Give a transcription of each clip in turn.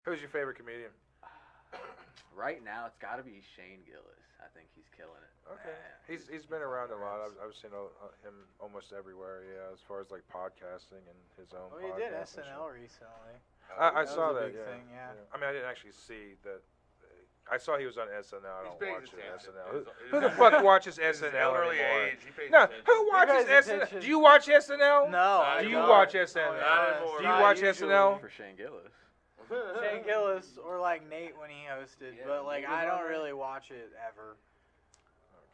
Who's your favorite comedian? Right now, it's got to be Shane Gillis. I think he's killing it. Okay. He's been around a lot. I've seen him almost everywhere. Yeah, as far as like podcasting and his own. Well, he did SNL recently. I saw was a that. big thing, yeah. I mean, I didn't actually see that. I saw he was on SNL. I don't watch SNL. Who the His fuck watches SNL elderly anymore? age, he pays No, attention. who watches pays SNL? attention. Do you watch SNL? No. Do you don't. watch SNL? Not anymore. Do you Not watch usually. SNL? For Shane Gillis. Shane Gillis or like Nate when he hosted, Yeah, but like Nate was I don't on there. really watch it ever.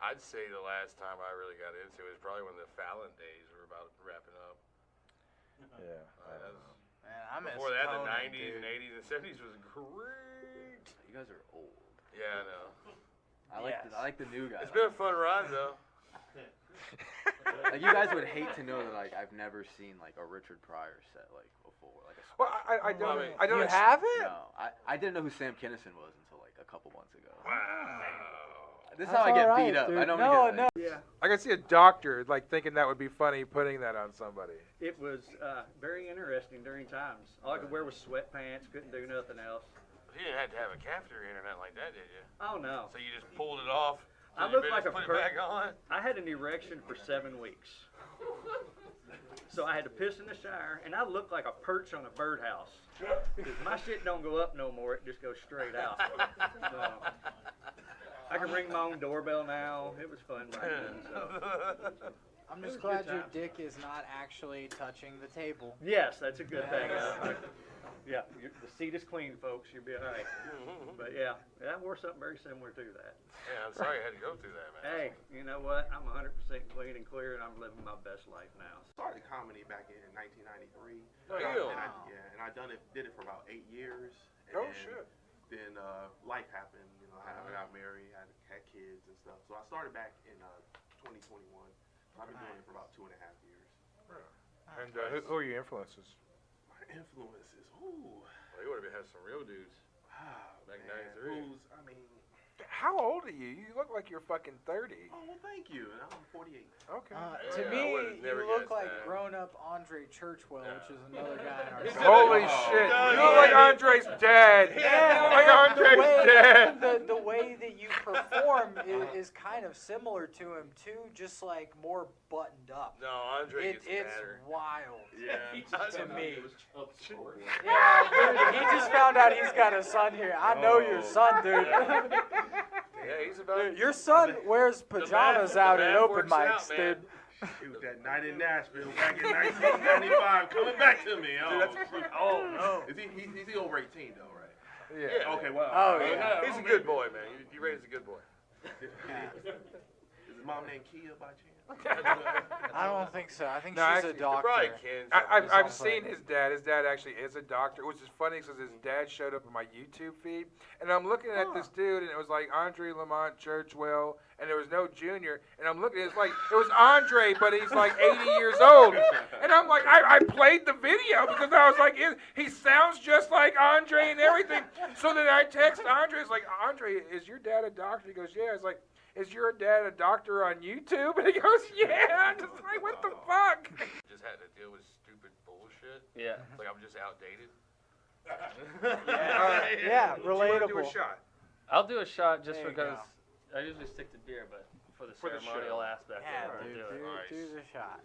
I'd say the last time I really got into it was probably when the Fallon days were about wrapping up. Yeah. Man, I miss Before that, the Conan, 90s dude. and 80s and 70s was great. You guys are old. Yeah, I know. I like the new guys. It's been a fun ride, though. Like you guys would hate to know that like I've never seen like a Richard Pryor set like before. Like a Well, I don't. mean, I don't. You haven't? No, I didn't know who Sam Kinison was until like a couple months ago. Wow. This is That's how I get all beat right, up. dude. I don't No, get, no. Yeah, I can see a doctor like thinking that would be funny putting that on somebody. it was very interesting during times. All I could wear was sweatpants, couldn't do nothing else. You didn't have to have a catheter in or nothing like that, did you? Oh, no. So you just pulled it off. I so you look like better a put it back on. I had an erection for 7 weeks. So I had to piss in the shower, and I looked like a perch on a birdhouse. Because my shit don't go up no more, it just goes straight out. So, I can ring my own doorbell now. It was fun back then. So. I'm It was just a glad good your time. dick is not actually touching the table. Yes, that's a good thing. Yeah, the seat is clean, folks. You'll be all right. But yeah, I wore something very similar to that. Yeah, I'm sorry I had to go through that, man. Hey, you know what? I'm 100% clean and clear, and I'm living my best life now. Started comedy back in 1993. Damn. And I did it for about 8 years. Oh and shit. Then life happened. You know, I got married, had kids and stuff. So I started back in 2021. I've been doing it for about 2.5 years. And who are your influences? My influences, ooh, Well, you would have had some real dudes. Back in man, 93. who's, I mean, How old are you? You look like you're fucking 30. oh well, thank you. And I'm 48. Okay. To Yeah, I me, would've never you look guessed like that. grown-up Andre Churchwell, which is another guy in our He's family. Holy Oh, shit! God, You look like yeah. Andre's dad. You look like the Andre's way, dad. the way that you perform is kind of similar to him too, just like more buttoned up. No, Andre gets It's fatter. wild Yeah. to me. Yeah, dude, he just found out he's got a son here. I know your son, dude. Yeah, he's about. Dude, your son wears pajamas the out at math open works out, mics, man. dude. It was that night in Nashville back in 1995 coming back to me. Oh, no. Is he over 18 though, right? Yeah. Yeah. Okay, well. Oh, yeah. He's a good boy, man. You raised a good boy. Is his mom named Kia by chance? I don't think so. I think No, she's actually, a they're doctor. Probably Ken. I've something. seen his dad. His dad actually is a doctor, which is funny because his dad showed up in my YouTube feed, and I'm looking at this dude, and it was like Andre Lamont Churchwell, and there was no Junior, and I'm looking, it's like it was Andre, but he's like 80 years old, and I'm like, I played the video because I was like, he sounds just like Andre and everything. So then I text Andre, it's like, Andre, is your dad a doctor? He goes, yeah. It's like, is your dad a doctor on YouTube? And he goes, yeah. I'm just like, what the fuck? Just had to deal with stupid bullshit. Yeah. Like I'm just outdated. Yeah, Do you want to do a relatable. shot? I'll do a shot just There you because go. I usually stick to beer, but for the For the ceremonial show. aspect Yeah, of it, dude, we'll do it. do the shot.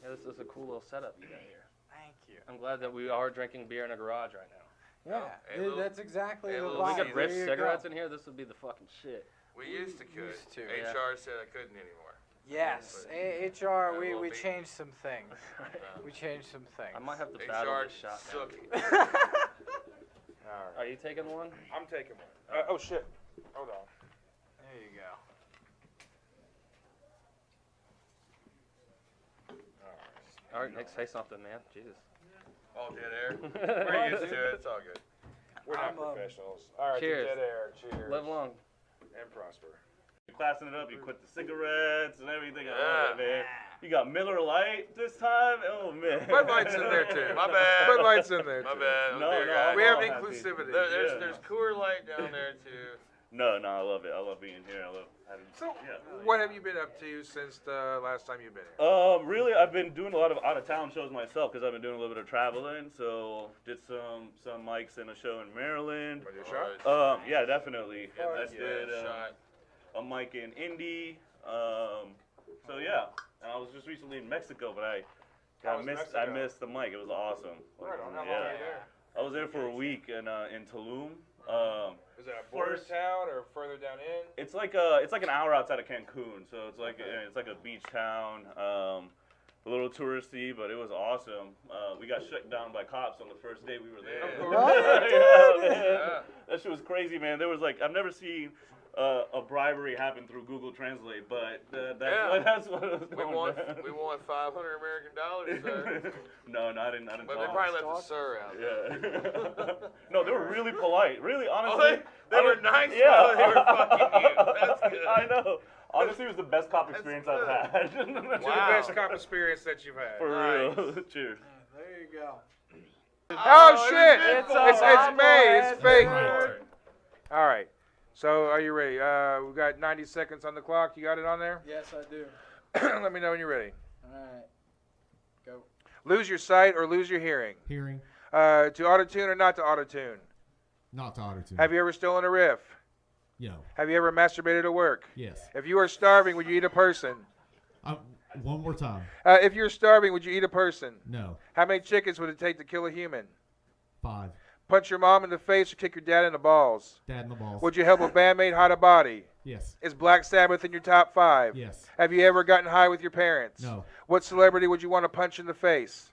Yeah, this is a cool little setup you got here. Thank you. I'm glad that we are drinking beer in a garage right now. Yeah, Hey, dude, little- that's exactly hey, the little vibe. We Wow, could There rip you cigarettes go. in here. This would be the fucking shit. We used to could. Used to, yeah. HR said I couldn't anymore. Yes, But- HR, Yeah, we well, they- changed some things. We changed some things. I might have to battle HR this shot now. sucked. All right. Are you taking one? I'm taking one. Oh shit. Hold on. There you go. All right, Nick, say something, man. Jesus. All dead air. We're used to it. It's all good. We're not I'm, professionals. All right, Cheers. to dead air. Cheers. Live long. And prosper. You're classing it up. You quit the cigarettes and everything. Yeah. Oh, man. You got Miller Lite this time? Oh, man. Bud Light's in there too. My bad. Bud Light's in there My too. bad. I'm No, a beer no, guy. We have I'm all happy. inclusivity. There's Yeah. Coors Light down there too. No, I love it. I love being here. So, Yeah. what have you been up to since the last time you've been here? Really, I've been doing a lot of out-of-town shows myself because I've been doing a little bit of traveling. So, did some mics in a show in Maryland. Want to do a shot? Yeah, definitely. Yeah, I that's did a shot. a mic in Indy. So yeah, and I was just recently in Mexico, but How I was missed Mexico? the mic. It was awesome. Right on. How long yeah. were you there? I was there for a week in Tulum. Is it a border First- town or further down in? It's like an hour outside of Cancun, so it's like a beach town, a little touristy, but it was awesome. We got shut down by cops on the first day we were there. Of course. Yeah. That shit was crazy, man. There was like I've never seen a bribery happen through Google Translate, but that's what it was We going won down. $500 American, sir. No, I didn't. But they talk. probably left the sir out. Yeah. No, they were really polite. Really, Oh, honestly. they were nice Yeah. while they were fucking you. That's good. I know. Honestly, it was the best cop experience I've had. It's the Wow. best cop experience that you've had. For real. Cheers. There you go. Oh, shit! It's It's May. It's fake. Right. All right. So, are you ready? We've got 90 seconds on the clock. You got it on there? Yes, I do. Let me know when you're ready. All right. Go. Lose your sight or lose your hearing. Hearing, To auto-tune or not to auto-tune. not to auto-tune. Have you ever stolen a riff? Yo, Have you ever masturbated at work? yes. If you are starving, would you eat a person? One more time. If you're starving, would you eat a person? No. How many chickens would it take to kill a human? 5. Punch your mom in the face or kick your dad in the balls? Dad in the balls. Would you help a bandmate hide a body? Yes. Is Black Sabbath in your top 5? Yes. Have you ever gotten high with your parents? No. What celebrity would you want to punch in the face?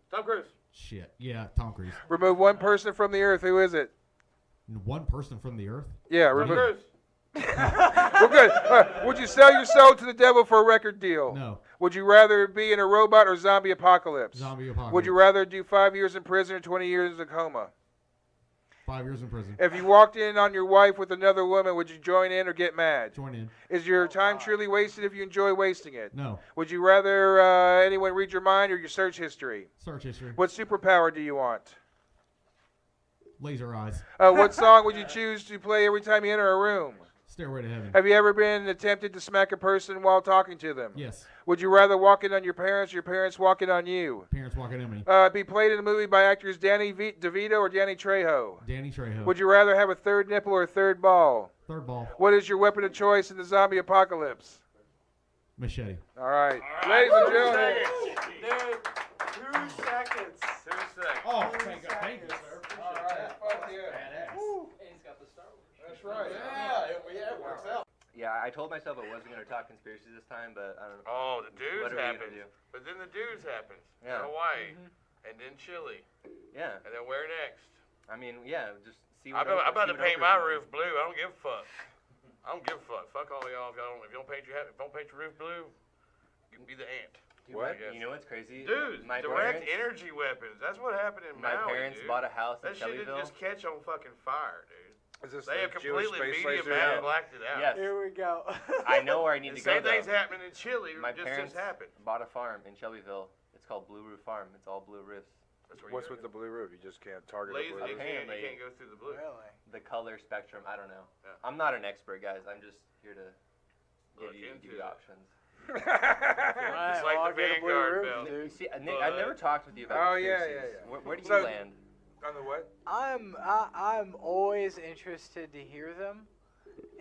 Tom Cruise. Shit. Yeah, Tom Cruise. Remove one person from the earth. Who is it? One person from the earth? Yeah, Tom remove. Cruise. Well, good. Would you sell your soul to the devil for a record deal? No. Would you rather be in a robot or zombie apocalypse? Zombie apocalypse. Would you rather do 5 years in prison or 20 years in a coma? 5 years in prison. If you walked in on your wife with another woman, would you join in or get mad? Join in. Is your time truly wasted if you enjoy wasting it? No. Would you rather anyone read your mind or your search history? Search history. What superpower do you want? Laser eyes. What song would you choose to play every time you enter a room? Stairway to heaven. Have you ever been tempted to smack a person while talking to them? Yes. Would you rather walk in on your parents or your parents walk in on you? Parents walking in me. Be played in a movie by actors Danny DeVito or Danny Trejo? Danny Trejo. Would you rather have a third nipple or a third ball? Third ball. What is your weapon of choice in the zombie apocalypse? Machete. All right. Ladies and gentlemen. Dude, 2 seconds. 2 seconds. Oh, thank God. Thank you, sir. All right. Fuck yeah. That's right. Yeah, it works out. Yeah, I told myself I wasn't gonna talk conspiracy this time, but I don't know. Oh, the dudes What are we gonna happens. do? But then the dudes happens. Yeah. In Hawaii. And then Chile. Yeah, And then where next? I mean, yeah, just see I'm what. about see to what paint Oprah's my doing. roof blue. I don't give a fuck. I don't give a fuck. Fuck all y'all. If you don't paint your roof blue, you can be the ant. What? I guess. You know what's crazy? Dudes, my direct parents, energy weapons. That's what happened in my Maui, parents dude. bought a house in That shit didn't Shelbyville. just catch on fucking fire, dude. Is this They the have Jewish completely space media laser? matter blacked it out. Yes. Here we go. I know where I need The to go. same thing's though. happening in Chile. My Just parents happened. bought a farm in Shelbyville. It's called Blue Roof Farm. It's all blue roofs. That's where What's you with the blue roof? You just can't target a laser? blue You roof. can't Apparently. go through the blue. Really? The color spectrum, I don't know. Yeah. I'm not an expert, guys. I'm just here to Look give into you it. options. Alright, It's like well, the I'll get a blue Vanguard roof, belt. dude. See, Nick, I've never talked with you about Oh, yeah, conspiracies. yeah. Where do you So- land? On the what? I'm always interested to hear them.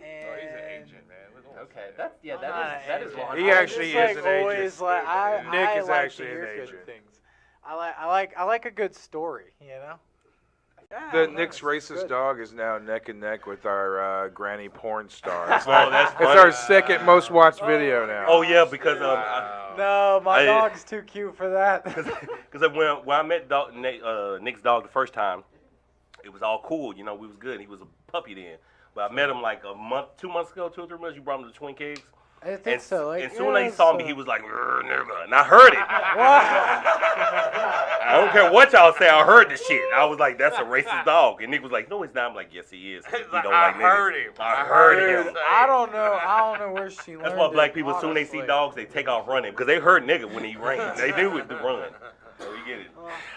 And Oh, he's an agent, man. Don't Okay, say that's yeah, I'm that not is an that is agent. one. He I'm actually just, is like, an agent. always like Nick I is like actually to hear an good agent. things. I like a good story, you know. Yeah, The no, Nick's it's racist good. dog is now neck and neck with our granny porn star. It's, Oh, that's it's our second most watched video now. Oh yeah, because Wow. No, my I- dog's too cute for that. because when I met Nick's dog the first time, it was all cool. You know, we was good. He was a puppy then. But I met him like a month, 2 months ago, 2 or 3 months. You brought him to the Twin Caves. I think so. Like, and soon as he saw me, he was like, "Rrr, nigga," and I heard it. I don't care what y'all say, I heard the shit. I was like, that's a racist dog. And Nick was like, no, he's not. I'm like, yes, he is. He He's don't like, like I niggas. heard him. I heard him. I don't know where she learned That's why black it, people, as soon as they see honestly. dogs, they take off running. Because they heard nigga when he ran. They knew it to run. So you get it.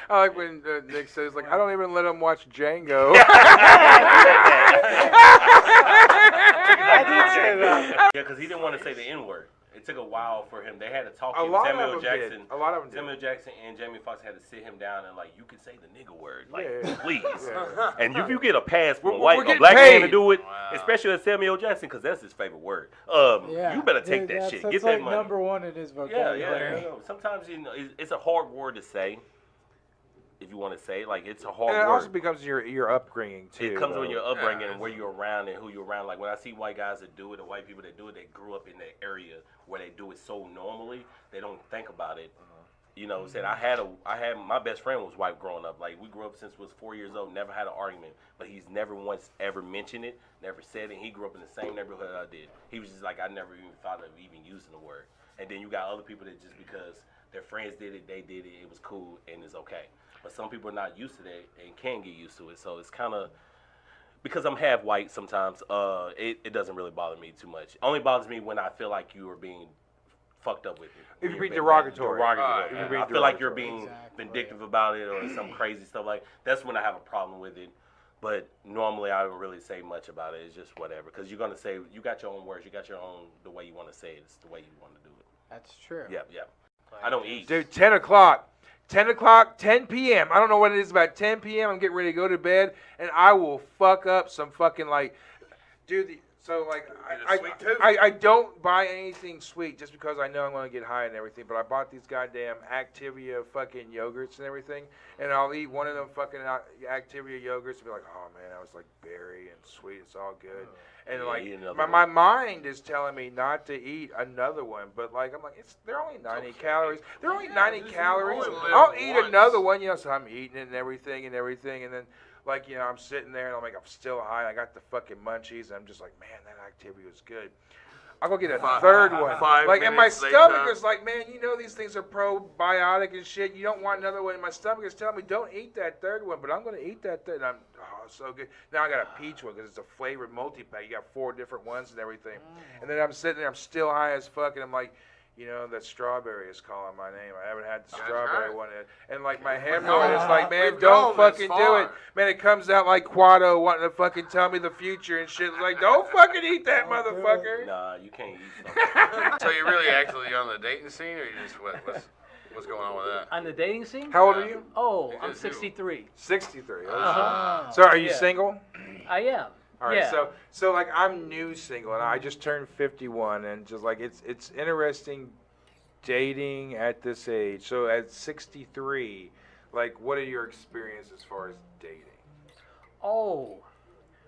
I like when Nick says, like, I don't even let him watch Django. I did say that. Yeah, because he didn't want to say the N-word. It took a while for him. They had to talk A to him. lot Samuel of them Jackson. did. A lot of them did. Samuel Jackson and Jamie Foxx had to sit him down and like, you can say the nigga word, like, Yeah. please. Yeah. And if you get a pass from We're a getting black man to paid. do it, Wow. especially with Samuel Jackson, because that's his favorite word. Yeah, You better take dude, that that's, shit. That's Get like that money. number one in his Yeah, vocabulary. yeah. Sometimes it's a hard word to say. If you want to say, like, it's a hard And it word. also becomes your upbringing too. It comes though. with your upbringing Yeah. and where you're around and who you're around. Like when I see white guys that do it, or white people that do it, they grew up in that area where they do it so normally, they don't think about it. You know, said I had my best friend was white growing up. Like we grew up since we was 4 years old, never had an argument, but he's never once ever mentioned it, never said it. He grew up in the same neighborhood I did. He was just like, I never even thought of even using the word. And then you got other people that just because their friends did it, they did it, it was cool and it's okay. But some people are not used to that and can get used to it. So it's kind of, because I'm half white sometimes, it doesn't really bother me too much. It only bothers me when I feel like you are being fucked up with it. If you're being derogatory. Derogatory. If you're Yeah. being I feel like you're derogatory. being Exactly. vindictive about it or some crazy stuff like that's when I have a problem with it. But normally I don't really say much about it. It's just whatever. Because you're going to say, you got your own words. You got your own, the way you want to say it. It's the way you want to do it. That's true. Yeah. I don't eat. Dude, 10 o'clock. 10 o'clock, 10 p.m. I don't know what it is, about 10 p.m. I'm getting ready to go to bed, and I will fuck up some fucking, like, dude, so, like, I don't buy anything sweet just because I know I'm going to get high and everything, but I bought these goddamn Activia fucking yogurts and everything, and I'll eat one of them fucking Activia yogurts and be like, oh, man, that was, like, berry and sweet. It's all good. And, Yeah, like, eat another my one. mind is telling me not to eat another one, but, like, I'm like, they're only 90 calories. They're only 90 calories. only live I'll eat once. another one, you know, so I'm eating it and everything, and then, like, you know, I'm sitting there, and I'm like, I'm still high, and I got the fucking munchies, and I'm just like, man, that activity was good. I'll go get a third one. 5 Like, and my minutes stomach later. is like, man, you know these things are probiotic and shit. You don't want another one. And my stomach is telling me, don't eat that third one, but I'm going to eat that third. And I'm, oh, so good. Now I got a peach one because it's a flavored multi-pack. You got 4 different ones and everything. And then I'm sitting there, I'm still high as fuck, and I'm like, you know, that strawberry is calling my name. I haven't had the strawberry right. one yet. And, like, my hemorrhoid is like, man, We've don't gone this fucking do it. far. Man, it comes out like Quado wanting to fucking tell me the future and shit. It's like, don't fucking eat that, motherfucker. Nah, you can't eat something. So you're really actually on the dating scene, or you just what's going on with that? On the dating scene? How old are you? Oh, It I'm is you. 63. 63. Uh-huh. So are you Yeah. single? I am. All right, Yeah. so like I'm new single and I just turned 51 and just like it's interesting dating at this age. So at 63, like what are your experiences as far as dating? Oh,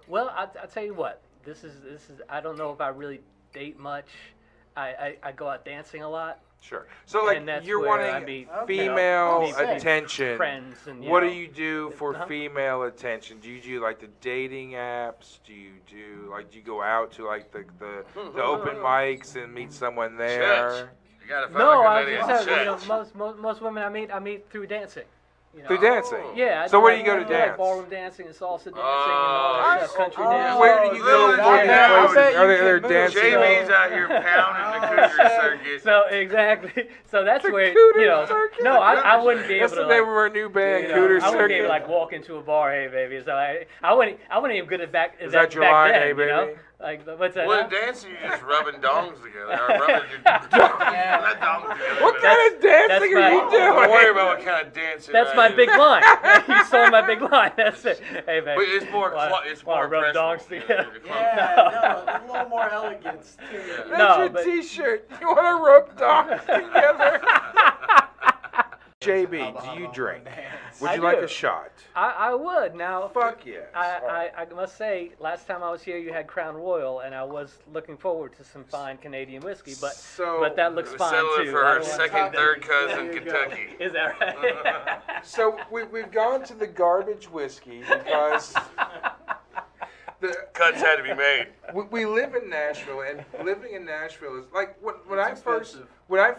well, I'll tell you what. This is. I don't know if I really date much. I go out dancing a lot. Sure. So like And that's you're where wanting I meet, female you know, attention. friends and What do know. you do for Uh-huh. female attention? Do you do like the dating apps? Do you go out to like the open mics and meet someone there? Church. You gotta find No, a I good lady just at said, you know, church. most women I meet through dancing. You know. Through dancing? Yeah. I So do where do like- you go to I do like dance? ballroom dancing and salsa dancing and Oh, all that nice. stuff, country Oh, dancing. Where do you go Dude, for I these bet places? you Are there can move. dancing? JB's out here pounding the cougar circuit. So exactly. So that's The where Cooter you know. Circuit? No, I wouldn't be able That's to the name like. of our new band, You know, Cooter I wouldn't be able Circuit. to like walk into a bar, hey baby. So I wouldn't even good at back. Is that that your back line, then, hey, you know? baby? Like what's that? Well, huh? in dancing, you're just rubbing dongs together. Or rubbing your not dongs together. What but kind of dancing that's are my- you Don't worry doing? about what kind of dancing. That's that my is. big line. You saw my big line. That's it. Hey baby. But it's more. It's more rub dogs impressive. together. Yeah, no, a little more elegance too. Yeah. That's No, your but- T-shirt. You want to rub dogs together? JB, do you drink? Would I you like do. a shot? I would now. Fuck yes. I must say, last time I was here, you had Crown Royal, and I was looking forward to some fine Canadian whiskey, but that looks We're fine settling too. for I our don't wanna second, talk- third cousin, There you go. Kentucky. Is that right? So we've gone to the garbage whiskey because Cuts had to be made. we live in Nashville, and living in Nashville is like when I expensive.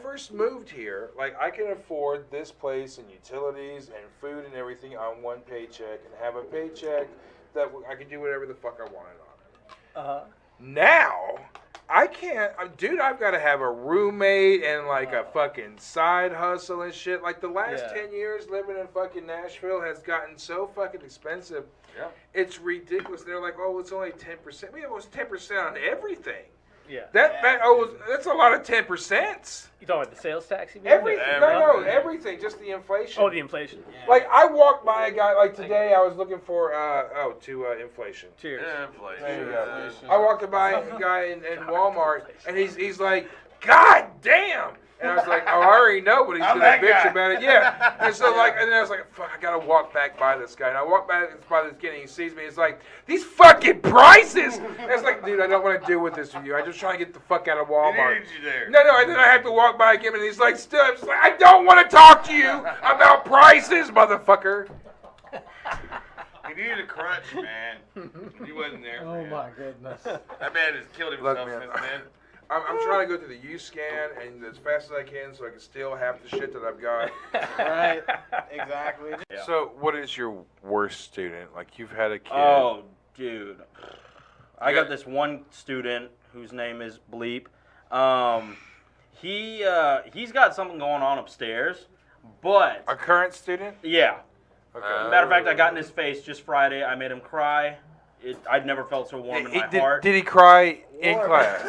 first moved here, like I can afford this place and utilities and food and everything on one paycheck and have a paycheck that I can do whatever the fuck I wanted on it. Uh-huh. Now, I can't, dude. I've got to have a roommate and like a fucking side hustle and shit. Like the last 10 years living in fucking Nashville has gotten so fucking expensive. Yeah. It's ridiculous. They're like, oh, it's only 10%. We almost 10% on everything. Yeah. That's a lot of 10%. You talking about the sales tax? You mean? Everything. No, everything. Just the inflation. Oh, the inflation. Like I walked by a guy like today. I was looking for inflation. Cheers. Yeah, inflation. There you go. I walked by a guy in Walmart, and he's like, God damn. And I was like, oh, I already know, but he's gonna bitch about it. Yeah. And so and then I was like, fuck, I gotta walk back by this guy. And I walk by this kid, and he sees me. He's like, these fucking prices. And I was like, dude, I don't want to deal with this with you. I'm just trying to get the fuck out of Walmart. He needed you there. No, and then I have to walk by him, and he's like, still, I'm just like, I don't want to talk to you about prices, motherfucker. He needed a crutch, man. He wasn't there for him. Oh my goodness. That man has killed himself Look, man, since then. I'm trying to go through the U-scan and as fast as I can so I can steal half the shit that I've got. Right. Exactly. Yeah. So, what is your worst student? Like, you've had a kid. Oh, dude. I got this one student whose name is Bleep. He's got something going on upstairs, but A current student? yeah. Okay. Matter of fact, I got in his face just Friday. I made him cry. I'd never felt so warm in my heart. Did he cry in class?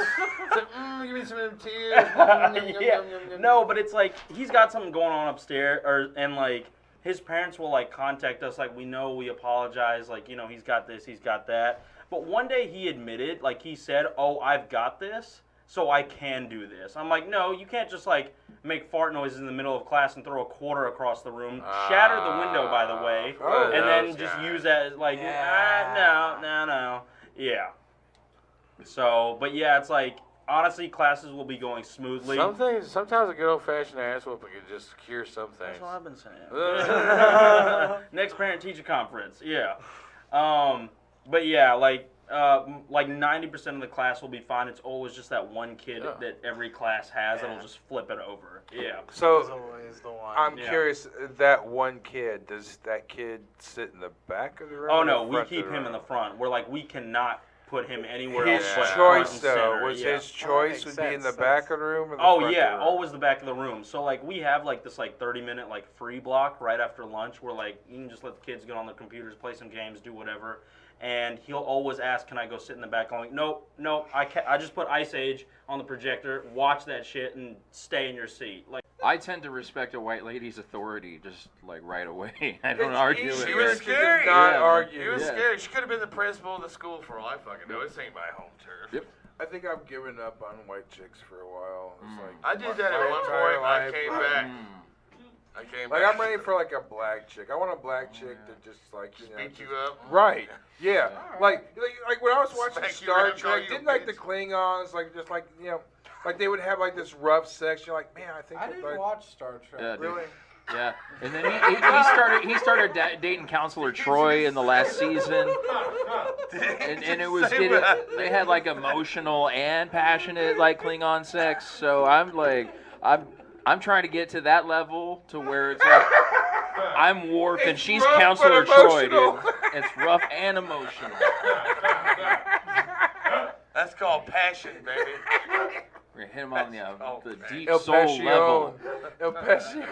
Give me some of them tears. Yeah. No, but it's like he's got something going on upstairs, and like his parents will like contact us, like we apologize, like he's got this, he's got that. But one day he admitted, like he said, "Oh, I've got this, so I can do this." I'm like, no, you can't just like make fart noises in the middle of class and throw a quarter across the room, shatter the window, by the way, and then just use that as like, no, yeah. So, but yeah, it's like honestly, classes will be going smoothly. Sometimes a good old-fashioned ass whooping can just cure some things. That's what I've been saying. Next parent-teacher conference, yeah. But yeah, like 90% of the class will be fine. It's always just that one kid that every class has that'll just flip it over. Yeah. So, always the one. I'm curious, that one kid, does that kid sit in the back of the room? Oh or no, the we front keep of the him in room? the front. We're like, we cannot put him anywhere His else but front choice, and though, center. was Yeah. his choice makes would be in the sense. back of the room or the Oh front yeah, of the room? always the back of the room. So like we have like this like 30-minute like free block right after lunch where like you can just let the kids get on their computers, play some games, do whatever. And he'll always ask, "Can I go sit in the back?" I'm like, "Nope, I can't. I just put Ice Age on the projector, watch that shit, and stay in your seat." Like I tend to respect a white lady's authority just like right away. I don't argue She with was it. scary. Not Yeah, argue. He was Yeah. scary. She could have been the principal of the school for all I fucking know. This ain't my home turf. Yep. I think I've given up on white chicks for a while. It's like I did that my at one entire point. I life. came back. I came Like back. I'm ready for like a black chick. I want a black chick that just like Beat you up. Right. Yeah. Like when I was watching Smack you Star around, call Trek, you a didn't like the bitch. Klingons like just like like they would have like this rough section. Like man, I think I that, didn't like, watch Star Trek. Yeah, dude. really. Yeah, and then he started dating Counselor Troy in the last season, and it was they had like emotional and passionate like Klingon sex. So I'm like I'm trying to get to that level to where it's like I'm Worf and It's she's rough, Counselor but Troy, emotional. dude. It's rough and emotional. That's called passion, baby. We're gonna hit him on the deep El soul Passion. level. El Passion.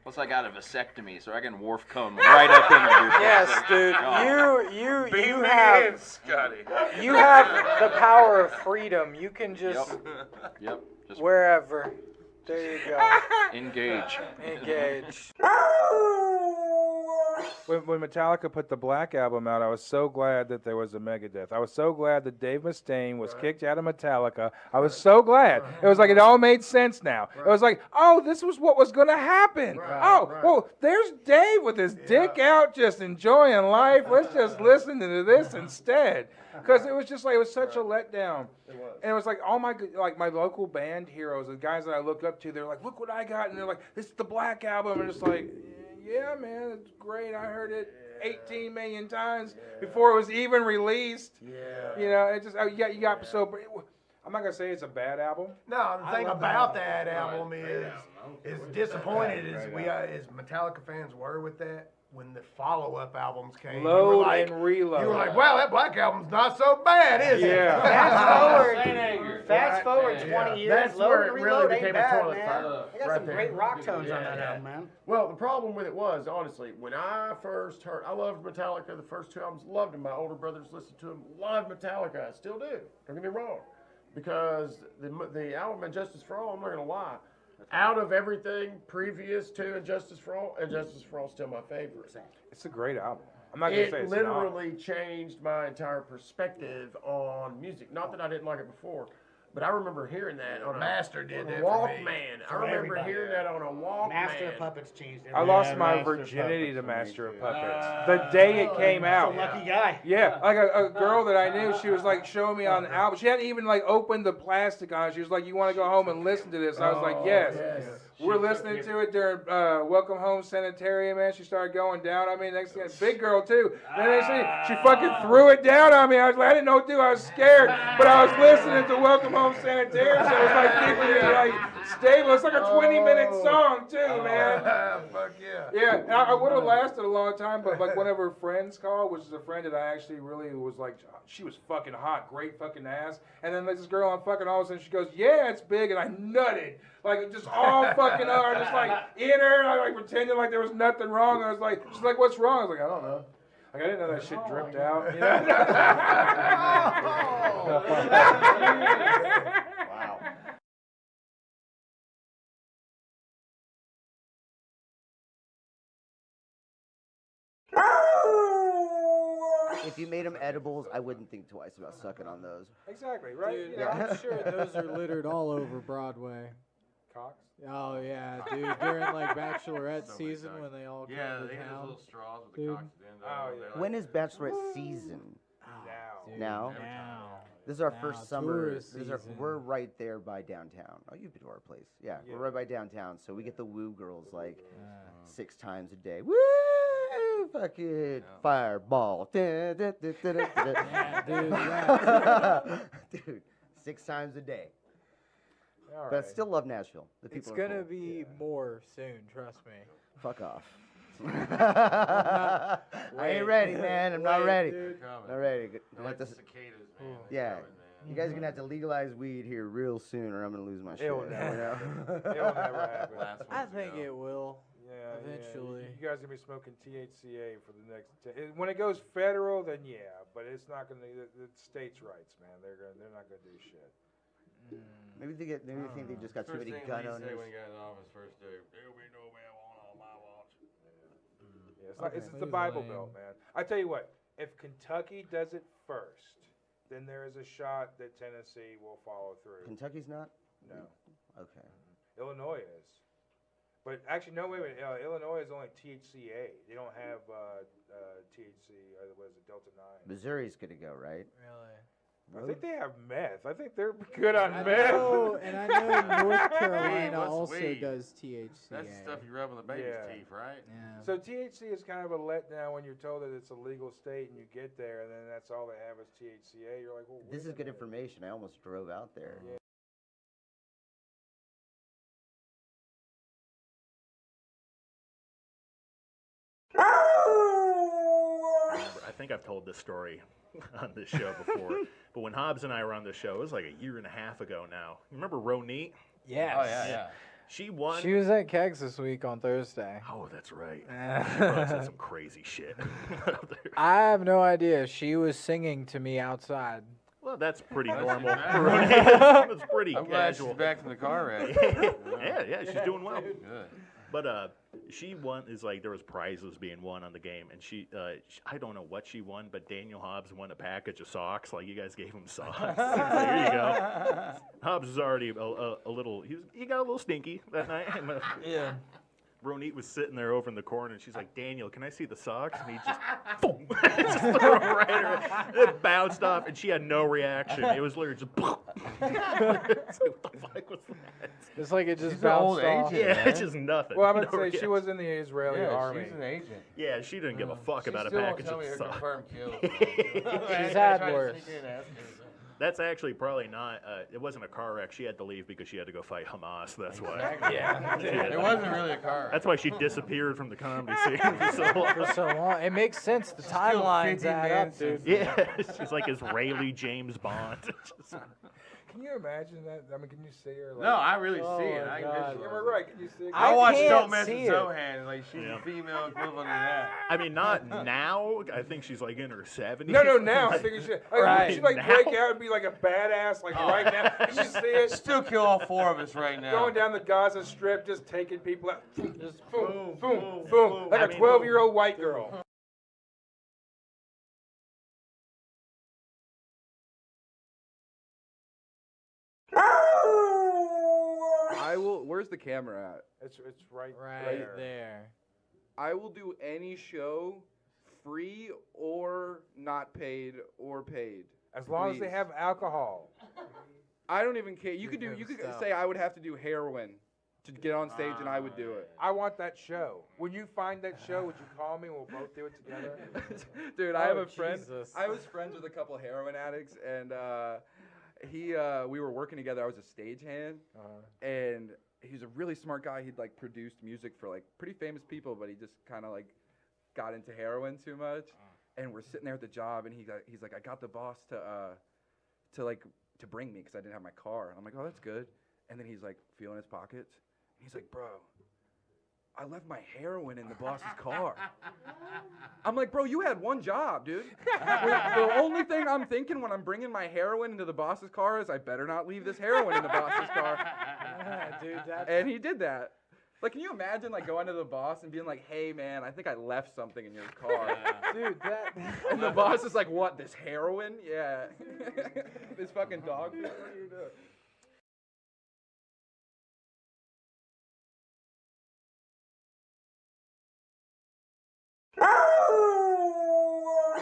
Plus, I got a vasectomy, so I can Worf come right up in there. Yes, dude. Oh. You In, have Scotty. the power of freedom. You can just Yep. Just wherever. There you go. engage. Engage. When Metallica put the Black Album out, I was so glad that there was a Megadeth. I was so glad that Dave Mustaine was kicked out of Metallica. I was so glad. It was like it all made sense now. It was like, oh, this was what was going to happen. Well, there's Dave with his dick out just enjoying life. Let's just listen to this instead. Because it was just like, it was such a letdown. And it was like all my local band heroes, the guys that I look up to, they're like, look what I got. And they're like, this is the Black Album. And it's like, yeah, man, it's great. I heard it 18 million times before it was even released. Yeah. You know, it just, you got so, I'm not going to say it's a bad album. No, the thing about that album is as disappointed as Metallica fans were with that, when the follow-up albums came. Load you were like, and reload. You were like, wow, that Black Album's not so bad, is it? Yeah. Fast forward 20 years. That's Load where and it Reload really ain't became bad, a toilet man. fire. They got some great rock tones on that album, man. Well, the problem with it was, honestly, when I first heard, I loved Metallica, the first 2 albums, loved them. My older brothers listened to them, loved Metallica, I still do. Don't get me wrong. Because the album Injustice for All, I'm not going to lie, out of everything previous to Injustice for All is still my favorite. It's a great album. I'm not gonna say It it's literally changed my entire perspective on music. Not that I didn't like it before, but I remember hearing that on a Master did that for me. Walkman. I For remember everybody. hearing that on a Walkman. Master of Puppets changed I everything. lost my virginity to Master of Puppets the day it came out. Lucky guy. Yeah, like a girl that I knew, she was like showing me on the album. She hadn't even like opened the plastic on it. She was like, "You want to go home and listen to this?" I was like, "Yes." We're listening to it during Welcome Home Sanitarium, man. She started going down on me. Next thing, big girl too. Then next thing, she fucking threw it down on me. I was like, I didn't know what to do. I was scared, but I was listening to Welcome Home Sanitarium, so it was like keeping me like stable. It's like a 20-minute song too, man. Fuck yeah. Yeah, and I would have lasted a long time, but like one of her friends called, which is a friend that I actually really was like, she was fucking hot, great fucking ass. And then this girl I'm fucking all of a sudden she goes, yeah, it's big, and I nutted. Like just all fucking I just like in her, and I like pretending like there was nothing wrong. I was like, she's like, what's wrong? I was like, I don't know. Like I didn't know that shit dripped out. You know? Wow. If you made them edibles, I wouldn't think twice about sucking on those. Exactly, right? Dude, Yeah. I'm sure those are littered all over Broadway. Cocks? Oh yeah, dude. During like Bachelorette season when they all come to they had town. those little straws with Dude. the cocks at the end. Oh, yeah. When is Bachelorette season? Dude, Now? Now. This is our Now, first summer. tourist season. We're right there by downtown. Oh, you've been to our place. Yeah, we're right by downtown. So we get the woo girls like 6 times a day. Woo! Fucking fireball. Da, da, da, da, da, da. Yeah, dude. Yeah. Dude, 6 times a day. All But right. still love Nashville. The It's people are gonna cool. be more soon. Trust me. Fuck off. I ain't ready, man. I'm not ready. Dude. Not ready. I like the cicadas, man. Yeah. Coming, man. You guys are gonna have to legalize weed here real soon, or I'm gonna lose my shit. It'll never you know? It'll never happen. Last I one's think go. it will. Yeah, Eventually. Yeah. You guys gonna be smoking THCA for the next. When it goes federal, then yeah, but it's not gonna. The states' rights, man. They're not gonna do shit. Maybe they think they just got too First many thing gun he owners. said when he got in office first day, there'll be no marijuana on my watch. Yeah, it's, like, it's Okay. the Bible Belt, man. I tell you what, if Kentucky does it first, then there is a shot that Tennessee will follow through. Kentucky's not? No, Okay. Illinois is. But actually, no, wait. Illinois is only THCA. They don't have THC. What is it, Delta 9? Missouri's gonna go, right? Really. I think they have meth. I think they're good on I meth. know, and I know North Carolina What's also weed? does THCA. That's the stuff you rub on the baby's Yeah. teeth, right? Yeah. So THC is kind of a letdown when you're told that it's a legal state and you get there and then that's all they have is THCA. You're like, well, This wait is a good minute. information. I almost drove out there. Yeah. I think I've told this story on this show before, but when Hobbs and I were on the show, it was like a year and a half ago now. You remember Ronit? Yes. Oh, yeah. She won. She was at Kegs this week on Thursday. Oh, that's right. She probably said some crazy shit. I have no idea. She was singing to me outside. Well, that's pretty That's normal good. for Ronit. It's pretty I'm glad casual. she's back from the car wreck. Yeah, she's doing well. Good. But she won. Is like there was prizes being won on the game, and I don't know what she won, but Daniel Hobbs won a package of socks. Like you guys gave him socks. Like, here you go. Hobbs was already a little. He got a little stinky that night. Yeah. Ronit was sitting there over in the corner, and she's like, "Daniel, can I see the socks?" And he just, boom, just threw them right at her. It bounced off, and she had no reaction. It was literally just, boom. What the fuck was that? It's like it just She's an old bounced off. agent, Yeah, man. it's just nothing. Well, I'm No gonna say she reaction. was in the Israeli army. she's an agent. Yeah, she didn't give a fuck She about a still won't package tell me of her socks. confirmed kills. She's had worse. That's actually probably not. It wasn't a car wreck. She had to leave because she had to go fight Hamas. That's why. Yeah. It wasn't really a car wreck. That's why she disappeared from the comedy scene for so long. For so long. It makes sense. The timelines add up, dude. Yeah, she's like Israeli James Bond. Can you imagine that? I mean, can you see her? Like, No, I really see it. I can Yeah, visualize we're it. right. Can you see it? I watched can't Don't Mess see with it. Zohan. Like she's the female equivalent of that. I mean, not now. I think she's like in her 70s. No, now I think it should. Like, Right. She like Now? break out and be like a badass, like right now. Can you see it? Still kill all 4 of us right now. Going down the Gaza Strip, just taking people out. Just boom, boom, boom, boom. like I a mean, 12-year-old white girl. I will. Where's the camera at? It's right there. I will do any show, free or not paid or paid. As long as they Please. have alcohol. I don't even care. You could do. Good You could stuff. say I would have to do heroin to get on stage, and I would do it. I want that show. When you find that show, would you call me and we'll both do it together? Dude, I have Oh, a friend. Jesus. I was friends with a couple heroin addicts, and we were working together. I was a stagehand, and he was a really smart guy. He'd like produced music for like pretty famous people, but he just kind of like got into heroin too much. And we're sitting there at the job, and he's like, I got the boss to bring me because I didn't have my car. And I'm like, oh, that's good. And then he's like feeling his pockets. He's like, bro, I left my heroin in the boss's car. I'm like, bro, you had one job, dude. The only thing I'm thinking when I'm bringing my heroin into the boss's car is I better not leave this heroin in the boss's car. Dude, that's... And he did that. Like, can you imagine like going to the boss and being like, hey man, I think I left something in your car. Dude, that... And the boss is like, what, this heroin? Yeah. This fucking dog food? What are you doing?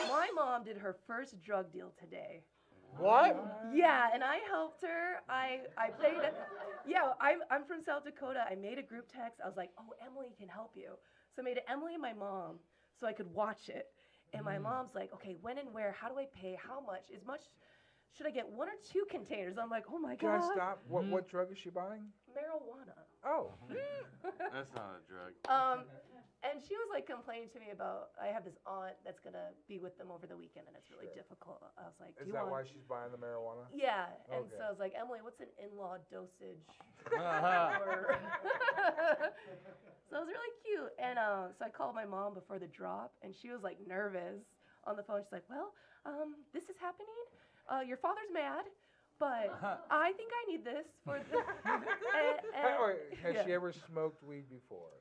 My mom did her first drug deal today. What? Yeah, and I helped her. I played. Yeah, I'm from South Dakota. I made a group text. I was like, oh, Emily can help you. So I made it Emily and my mom so I could watch it. And my mom's like, okay, when and where? How do I pay? How much? Should I get 1 or 2 containers? I'm like, oh my Can God. I stop? What drug is she buying? Marijuana. Oh. That's not a drug. And she was like complaining to me about, I have this aunt that's gonna be with them over the weekend and it's really difficult. I was like, do Is you that want? why she's buying the marijuana? Yeah, and Okay. so I was like, Emily, what's an in-law dosage? Uh-huh. So it was really cute. And so I called my mom before the drop and she was like nervous on the phone. She's like, well, this is happening. Your father's mad. But I think I need this for the. Has yeah. she ever smoked weed before?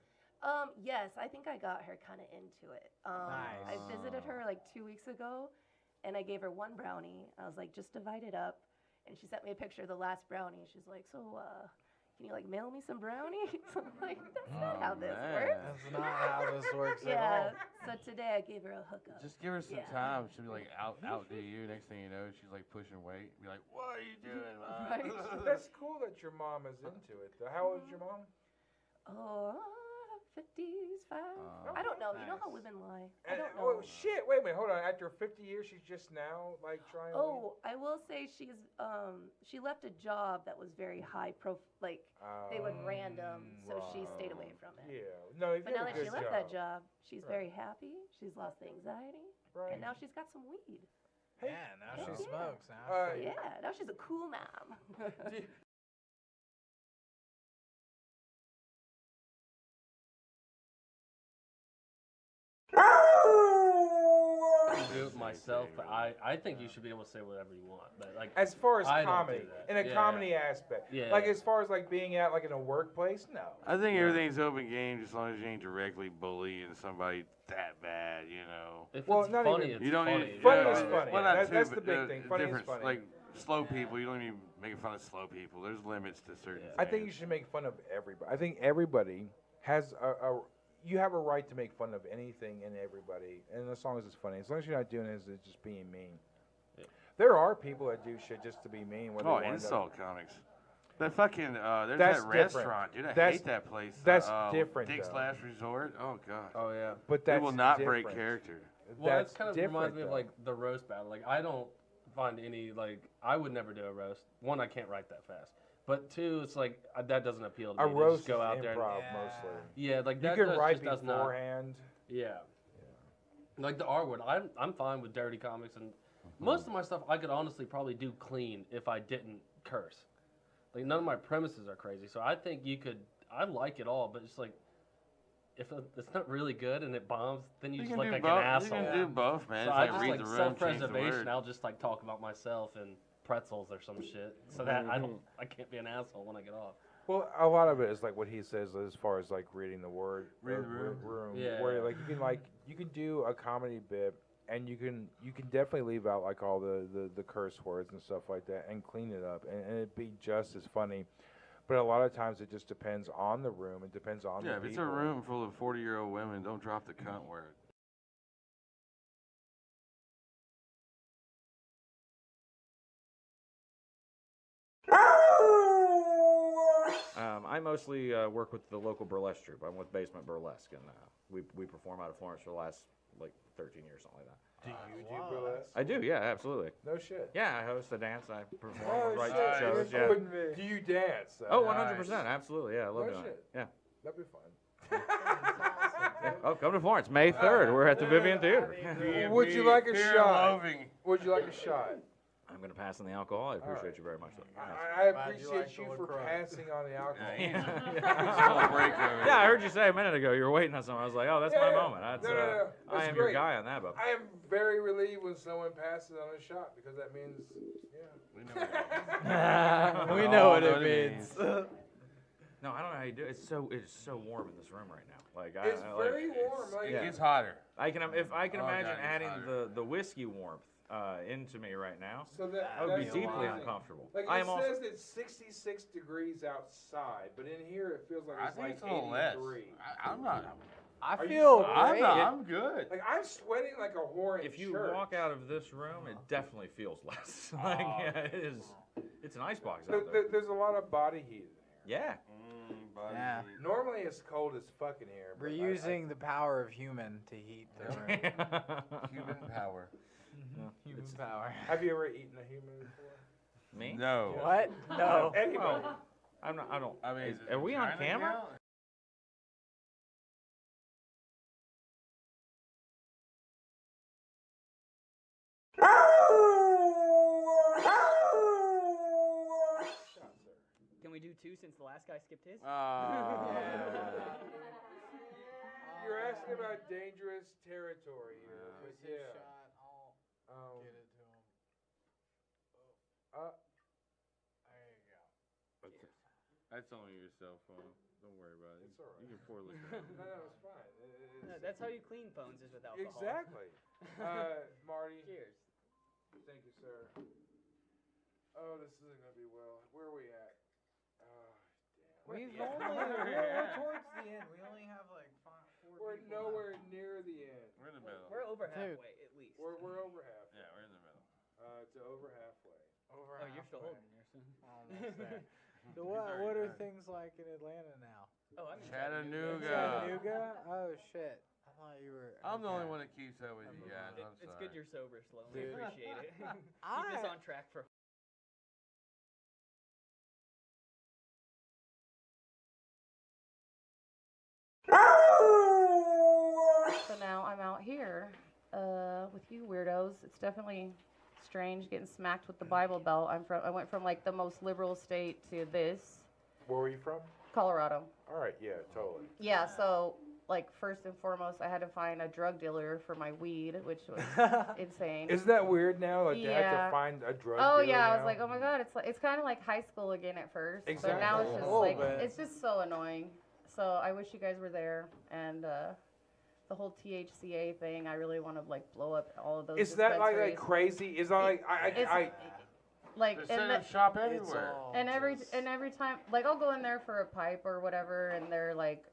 Yes, I think I got her kind of into it. I visited her like 2 weeks ago, and I gave her 1 brownie. I was like, just divide it up. And she sent me a picture of the last brownie. She's like, so, can you like mail me some brownies? I'm like, that's not how this works. That's not how this works at Yeah. all. So today I gave her a hookup. Just give her some Yeah. time. She'll be like outdo you. Next thing you know, she's like pushing weight. Be like, what are you doing, Mom? Right. That's cool that your mom is into it. Though. How old is your mom? Oh, 55. I don't know. You know how women lie. I don't Oh know. shit! Wait a minute. Hold on. After 50 years, she's just now like trying. Oh, I will say she left a job that was very high they would random, so she stayed away from it. Yeah. No, But now that she left that job, she's very happy. She's lost the anxiety, Right. and now she's got some weed. Yeah, now she smokes. Yeah, now she's a cool mom. Do it myself, but I think you should be able to say whatever you want. But like As far as I don't comedy, do that. in a Yeah. comedy aspect, Yeah. like as far as like being out like in a workplace, no. I think everything's open game as long as you ain't directly bullying somebody that bad, you know. If Well, it's not funny, even- it's You don't funny. need Funny is funny. Well, not That's too, the but, big thing. Funny is different, funny. Like slow people, you don't even make fun of slow people. There's limits to certain I things. think you should make fun of everybody. I think everybody has you have a right to make fun of anything and everybody, and as long as it's funny, as long as you're not doing it as just being mean. Yeah. There are people that do shit just to be mean. Where they wind insult up. comics. That fucking there's That's that different. restaurant, dude. I That's- hate that place. that's different, Dick's though. Last Resort. Oh god. Oh yeah. But It that's will not different. break character. Well, That's that's kind of different, reminds me of though. like the roast battle. Like I don't find any I would never do a roast. One, I can't write that fast. But two, it's like that doesn't appeal to A me. roast Just go is out there improv and mostly. yeah, like you that can just write does not. beforehand. Yeah. Like the R word, I'm fine with dirty comics, and most of my stuff I could honestly probably do clean if I didn't curse. Like none of my premises are crazy, so I think you could. I like it all, but it's like if it's not really good and it bombs, then you just look like an asshole. You can do both, man. So It's I like just read like the room, change the self-preservation. word. I'll just like talk about myself and pretzels or some shit, so that I can't be an asshole when I get off. Well, a lot of it is like what he says as far as like reading the word, Reading the room. Yeah. where like you can do a comedy bit and you can definitely leave out like all the curse words and stuff like that and clean it up and it'd be just as funny. But a lot of times it just depends on the room. It depends on the Yeah, people. if it's a room full of 40-year-old women, don't drop the cunt word. I mostly work with the local burlesque troupe. I'm with Basement Burlesque, and we perform out of Florence for the last 13 years, something like that. Do you do burlesque? I do, yeah, absolutely. No shit. Yeah, I host a dance. I perform, write shit. shows. You're Yeah. kidding me. Do you dance? Oh, 100%, absolutely. Yeah, I love No doing shit. it. Yeah. That'd be fun. Oh, come to Florence, May 3rd. We're at the Vivian Theater. Would you like a shot? Would you like a shot? I'm going to pass on the alcohol. I appreciate you very much. I appreciate you for passing on the alcohol. Yeah, I heard you say a minute ago you were waiting on something. I was like, oh, that's my moment. That's, No. I That's am your great. guy on that, Bob. I am very relieved when someone passes on a shot because that means, We know what it means. No, I don't know how you do it. It's so warm in this room right now. Like It's very warm. Like, It gets hotter. I can if I can Oh, imagine God, it's adding hotter. the whiskey warmth into me right now. So that would be that's deeply amazing. uncomfortable. Like I it am also says it's 66 degrees outside, but in here it feels like I it's think like it's a little less. 83. I'm not. I Are you feel fine? great. I'm good. Like I'm sweating like a whore in if you church. walk out of this room, it definitely feels less. Like yeah, it is. It's an icebox out there. There's a lot of body heat in here. Yeah. Yeah. Normally it's cold as fuck in here. We're but using the power of human to heat the room. Human power. Human power. Have you ever eaten a human before? Me? No. What? No. Anybody? Well, I'm not. I don't. I mean, are we on camera? Can we do two since the last guy skipped his? You're asking about dangerous territory here, but yeah. I'll get it to him. There you go. That's only your cell phone. Don't worry about it. It's all right. You can pour this. No, it's fine. No, that's how you clean phones is with alcohol. Exactly. Marty. Cheers. Thank you, sir. Oh, this isn't gonna be well. Where are we at? Oh, damn. We're towards the end. We only have like 4 We're people nowhere near the end. We're in the middle. We're over Dude. halfway at least. We're over halfway. Yeah, we're in the middle. To over halfway. Over Oh, you're still halfway. holding yours. Almost there. So what are things like in Atlanta now? Oh, I'm in Chattanooga. Chattanooga? Oh shit! I thought you were. I'm the only okay. one that keeps up with you guys. I'm It's sorry. good you're sober, Sloan. We Dude. appreciate it. Keep I- us on track for. So now I'm out here with you weirdos. It's definitely strange getting smacked with the Bible Belt. I went from like the most liberal state to this. Where were you from? Colorado. All right, yeah, totally. Yeah, so like first and foremost, I had to find a drug dealer for my weed, which was insane. Isn't that weird now? Like they have Yeah. to find a drug Oh dealer yeah, I now? was like, oh my god, it's kind of like high school again at first, Exactly. but now it's just A little like bit. it's just so annoying. So I wish you guys were there, and the whole THCA thing. I really want to like blow up all of those. Is that like dispensaries. crazy? Is that like I Like They and, set up shop everywhere. and every time, like I'll go in there for a pipe or whatever, and they're like,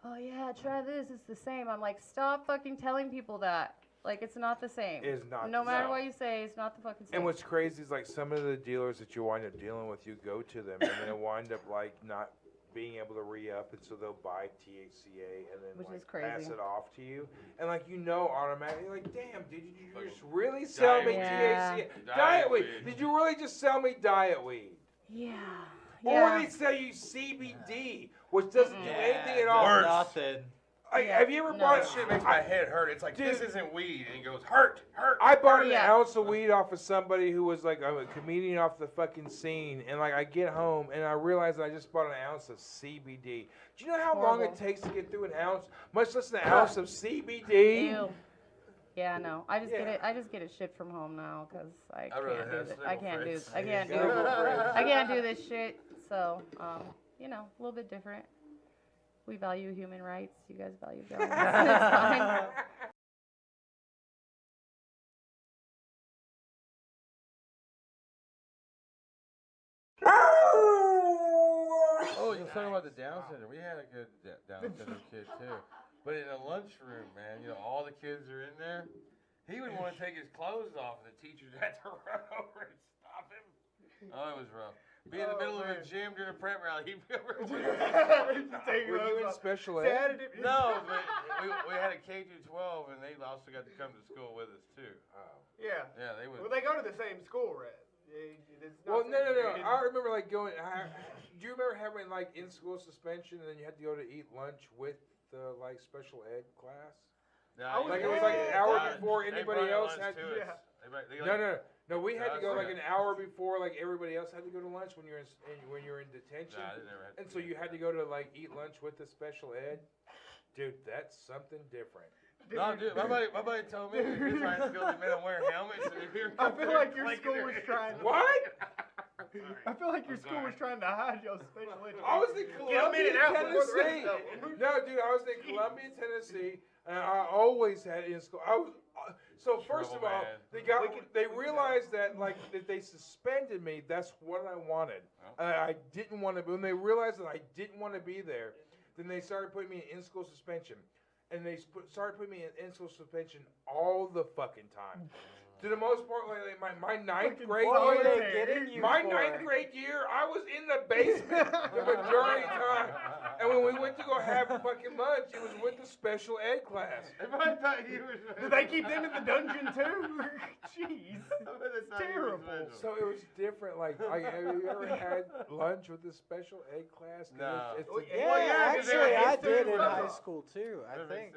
"Oh yeah, try this. It's the same." I'm like, "Stop fucking telling people that. Like it's not the same. It's not No the matter same. what you say, it's not the fucking same." And what's crazy is like some of the dealers that you wind up dealing with, you go to them and they wind up like not being able to re-up, and so they'll buy THCA and then Which like is crazy. pass it off to you, and like automatically, like damn, dude, you're just really sell me Diet THC? weed. Diet weed. Did you really just sell me diet weed? Yeah. Or they sell you CBD, which doesn't do anything at all. Worse. Nothing. Have you ever bought That shit makes my head hurt. It's like, this isn't weed. And he goes, hurt. I bought an ounce of weed off of somebody who was like a comedian off the fucking scene, and like I get home and I realize that I just bought an ounce of CBD. Do you know how long it takes to get through an ounce, much less an ounce of CBD? Ew. Yeah, no. I just get it. I just get it shipped from home now because I can't do it. I can't do. I can't do. I can't do this shit. So, you know, a little bit different. We value human rights. You guys value guns. It's fine. Oh, you're talking about the Down Syndrome. We had a good Down Syndrome kid too. But in the lunchroom, man, you know, all the kids are in there. He would want to take his clothes off, and the teachers had to run over and stop him. Oh, it was rough. Be in the middle of a gym during a prep rally. He'd be over. Were you in special ed? No, but we had a K through 12, and they also got to come to school with us too. Yeah. Yeah, they would. Well, they go to the same school, right? Well, no. I remember like going. Do you remember having like in school suspension, and then you had to go to eat lunch with the like special ed class? Like it was like an hour before anybody else had. No. We had to go like an hour before like everybody else had to go to lunch when you're in detention. And so you had to go to like eat lunch with the special ed. Dude, that's something different. No, dude, my buddy told me his high school they made him wear helmets. And if you're I feel like your school was trying to. What? I feel like your school was trying to hide your special education. I was in Columbia, Tennessee. No, dude, I was in Columbia, Tennessee, and I always had it in school. So first of all, they realized that like that they suspended me. That's what I wanted. I didn't want to. When they realized that I didn't want to be there, then they started putting me in in-school suspension, and they started putting me in in-school suspension all the fucking time. To the most part, like my ninth grade year, ninth grade year, I was in the basement the majority of the time. And when we went to go have fucking lunch, it was with the special ed class. Everybody thought you were. Did they keep them in the dungeon too? Jeez, it's terrible. So it was different. Like, have you ever had lunch with the special ed class? No. Actually, I did in high school too. I think.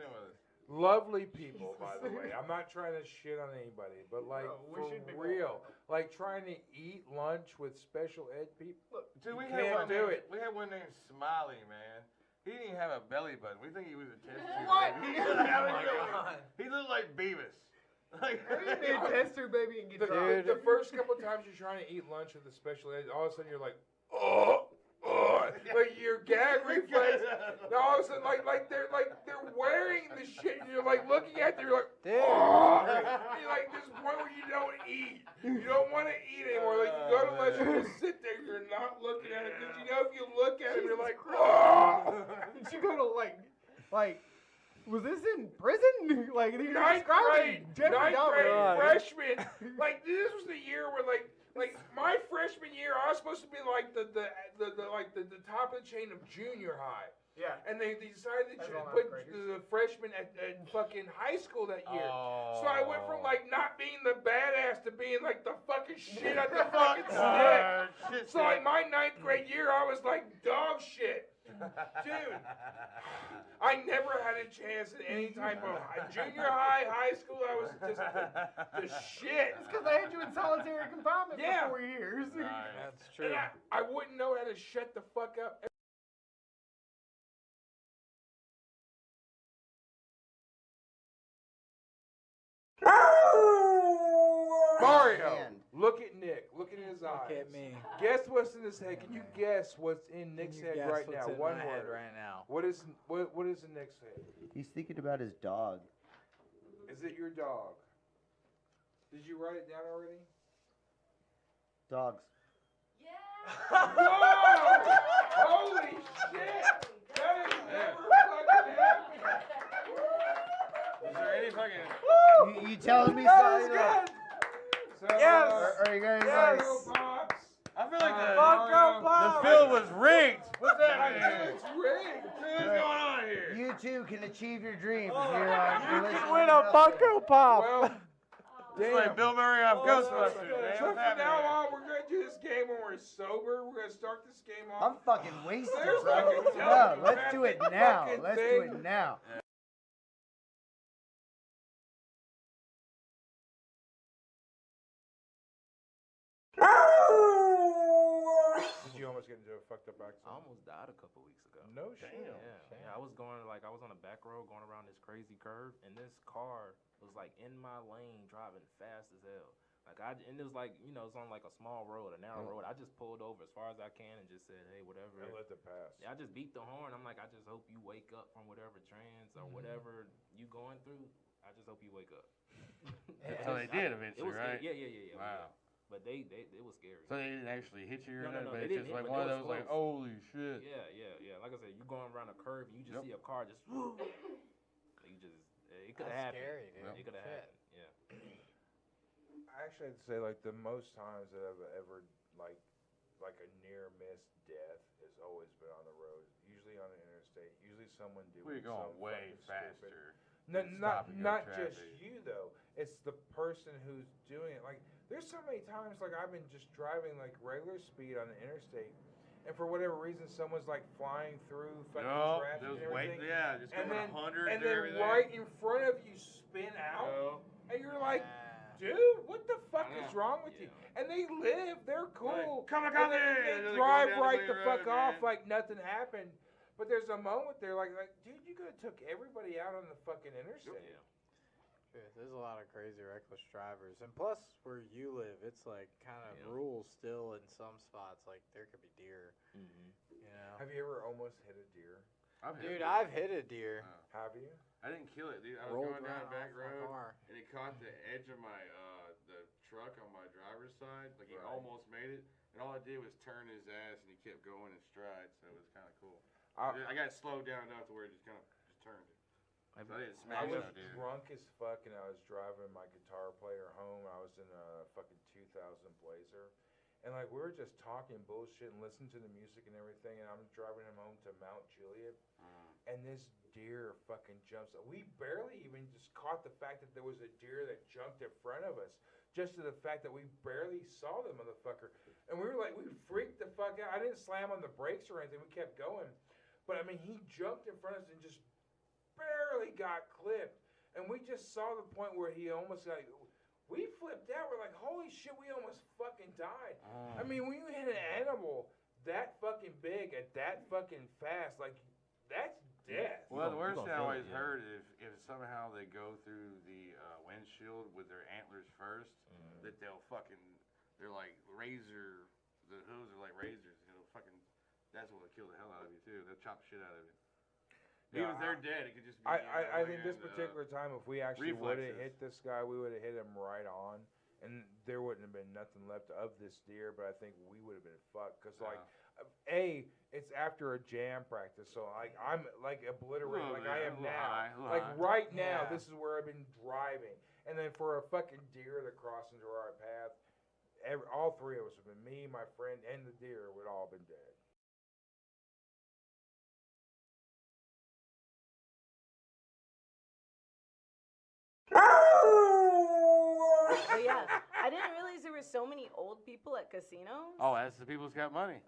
Lovely people, by the way. I'm not trying to shit on anybody, but like for real, like trying to eat lunch with special ed people. Dude, we can't had one do it. We had one named Smiley, man. He didn't even have a belly button. We think he was a test tube. What? Baby. He looked like Beavis. Like, you be a test tube baby and get Dude, the first couple times you're trying to eat lunch with the special ed, all of a sudden you're like, oh. Like your gag reflex. Now all of a sudden, like they're wearing the shit, and you're like looking at them, you're like, oh. You're like this point where you don't eat. You don't want to eat anymore. Like you go to lunch, you just sit there, you're not looking at it because you know if you look at it, you're like, oh. Did you go to like, was this in prison? Like ninth grade freshman. Like this was the year where like my freshman year, I was supposed to be like the top of the chain of junior high. Yeah. And they decided to put the freshmen at fucking high school that year. So I went from like not being the badass to being like the fucking shit at the fucking stick. So like my ninth grade year, I was like dog shit. Dude, I never had a chance in any type of junior high, high school. I was just the shit. It's because they had you in solitary confinement for 4 years. That's true. And I wouldn't know how to shut the fuck up. Mario, look at Nick. Look in his eyes. Look at me. Guess what's in his head? Can you guess what's in Nick's head guess right what's now? in One my word. head right now. What is in Nick's head? He's thinking about his dog. Is it your dog? Did you write it down already? Dogs. Whoa! Holy shit! That is never fucking happened. Is there any fucking? You telling me that something? is good. So, Yes. Are you guys yes. like? I feel like Funko the field was rigged. What's that? It's rigged. What's going on here? You too can achieve your dreams. You're You can win a Funko Pop. Well, It's like Bill Murray off Ghostbusters, man. So What's from happening now here? on, we're gonna do this game when we're sober. We're gonna start this game off. I'm fucking wasted, There's bro. like a No, let's do it telepathic now. fucking Let's do thing. it now. Did you almost get into a fucked up accident? I almost died a couple weeks ago. No shit. Yeah, I was I was on a back road going around this crazy curve, and this car was like in my lane driving fast as hell. And it was like, you know, it's on like a small road, a narrow road. I just pulled over as far as I can and just said, hey, whatever. And let it pass. Yeah, I just beat the horn. I'm like, I just hope you wake up from whatever trance or whatever you going through. I just hope you wake up. So they did eventually, it was right? Yeah. Wow. But it was scary. So they didn't actually hit you or No, nothing, but they it's just didn't like hit, but one of they those was like, close. holy shit. Yeah. Like I said, you going around a curve and you just see a car just. You just it could have happened. Scary, dude. It could have Shit. happened. Yeah. I actually have to say, like, the most times that I've ever, like a near miss death has always been on the road. Usually on an interstate. Usually someone doing We're going something way fucking faster. No, than not stopping not your just traffic. you though. It's the person who's doing it. Like, there's so many times like I've been just driving like regular speed on the interstate, and for whatever reason, someone's like flying through fucking No, traffic just and everything. wait, yeah, just and going then, 100 and and then everything. right in front of you spin out, No. and you're like, dude, what the fuck is wrong with you? And they live, they're cool. Like, and kamikaze! they And they're drive going down right the the main fuck road, off man. like nothing happened. But there's a moment there like, dude, you could have took everybody out on the fucking interstate. Shit, there's a lot of crazy reckless drivers, and plus where you live, it's like kind of rural still in some spots. Like there could be deer. You know. Have you ever almost hit a deer? Dude, I've hit a deer. Have you? I didn't kill it, dude. I was Rolled going down a right back off my road, car. and it caught the edge of my the truck on my driver's side. Like, he Right. almost made it, and all I did was turn his ass, and he kept going in stride, so it was kind of cool. I got slowed down enough to where it just kind of just turned it. So I didn't I smash was it, dude. drunk as fuck, and I was driving my guitar player home. I was in a fucking 2000 Blazer, and like we were just talking bullshit and listening to the music and everything. And I'm driving him home to Mount Juliet, and this deer fucking jumps. We barely even just caught the fact that there was a deer that jumped in front of us, just to the fact that we barely saw the motherfucker, and we were like, we freaked the fuck out. I didn't slam on the brakes or anything. We kept going, but I mean, he jumped in front of us and just barely got clipped, and we just saw the point where he almost like we flipped out. We're like, holy shit, we almost fucking died. I mean, when you hit an animal that fucking big at that fucking fast, like that's death. Well, the worst thing I always heard is if somehow they go through the windshield with their antlers first, that they're like the hooves are like razors. That's what will kill the hell out of you too. They'll chop the shit out of you. Even if they're dead, it could just be. I think this particular time, if we actually would have reflexes. hit this guy, we would have hit him right on, and there wouldn't have been nothing left of this deer. But I think we would have been fucked because it's after a jam practice, so like I'm like obliterated, like I am now. Like right now, this is where I've been driving, and then for a fucking deer to cross into our path, all three of us would have been me, my friend, and the deer would all been dead. But yeah, I didn't realize there were so many old people at casinos. Oh, that's the people who's got money.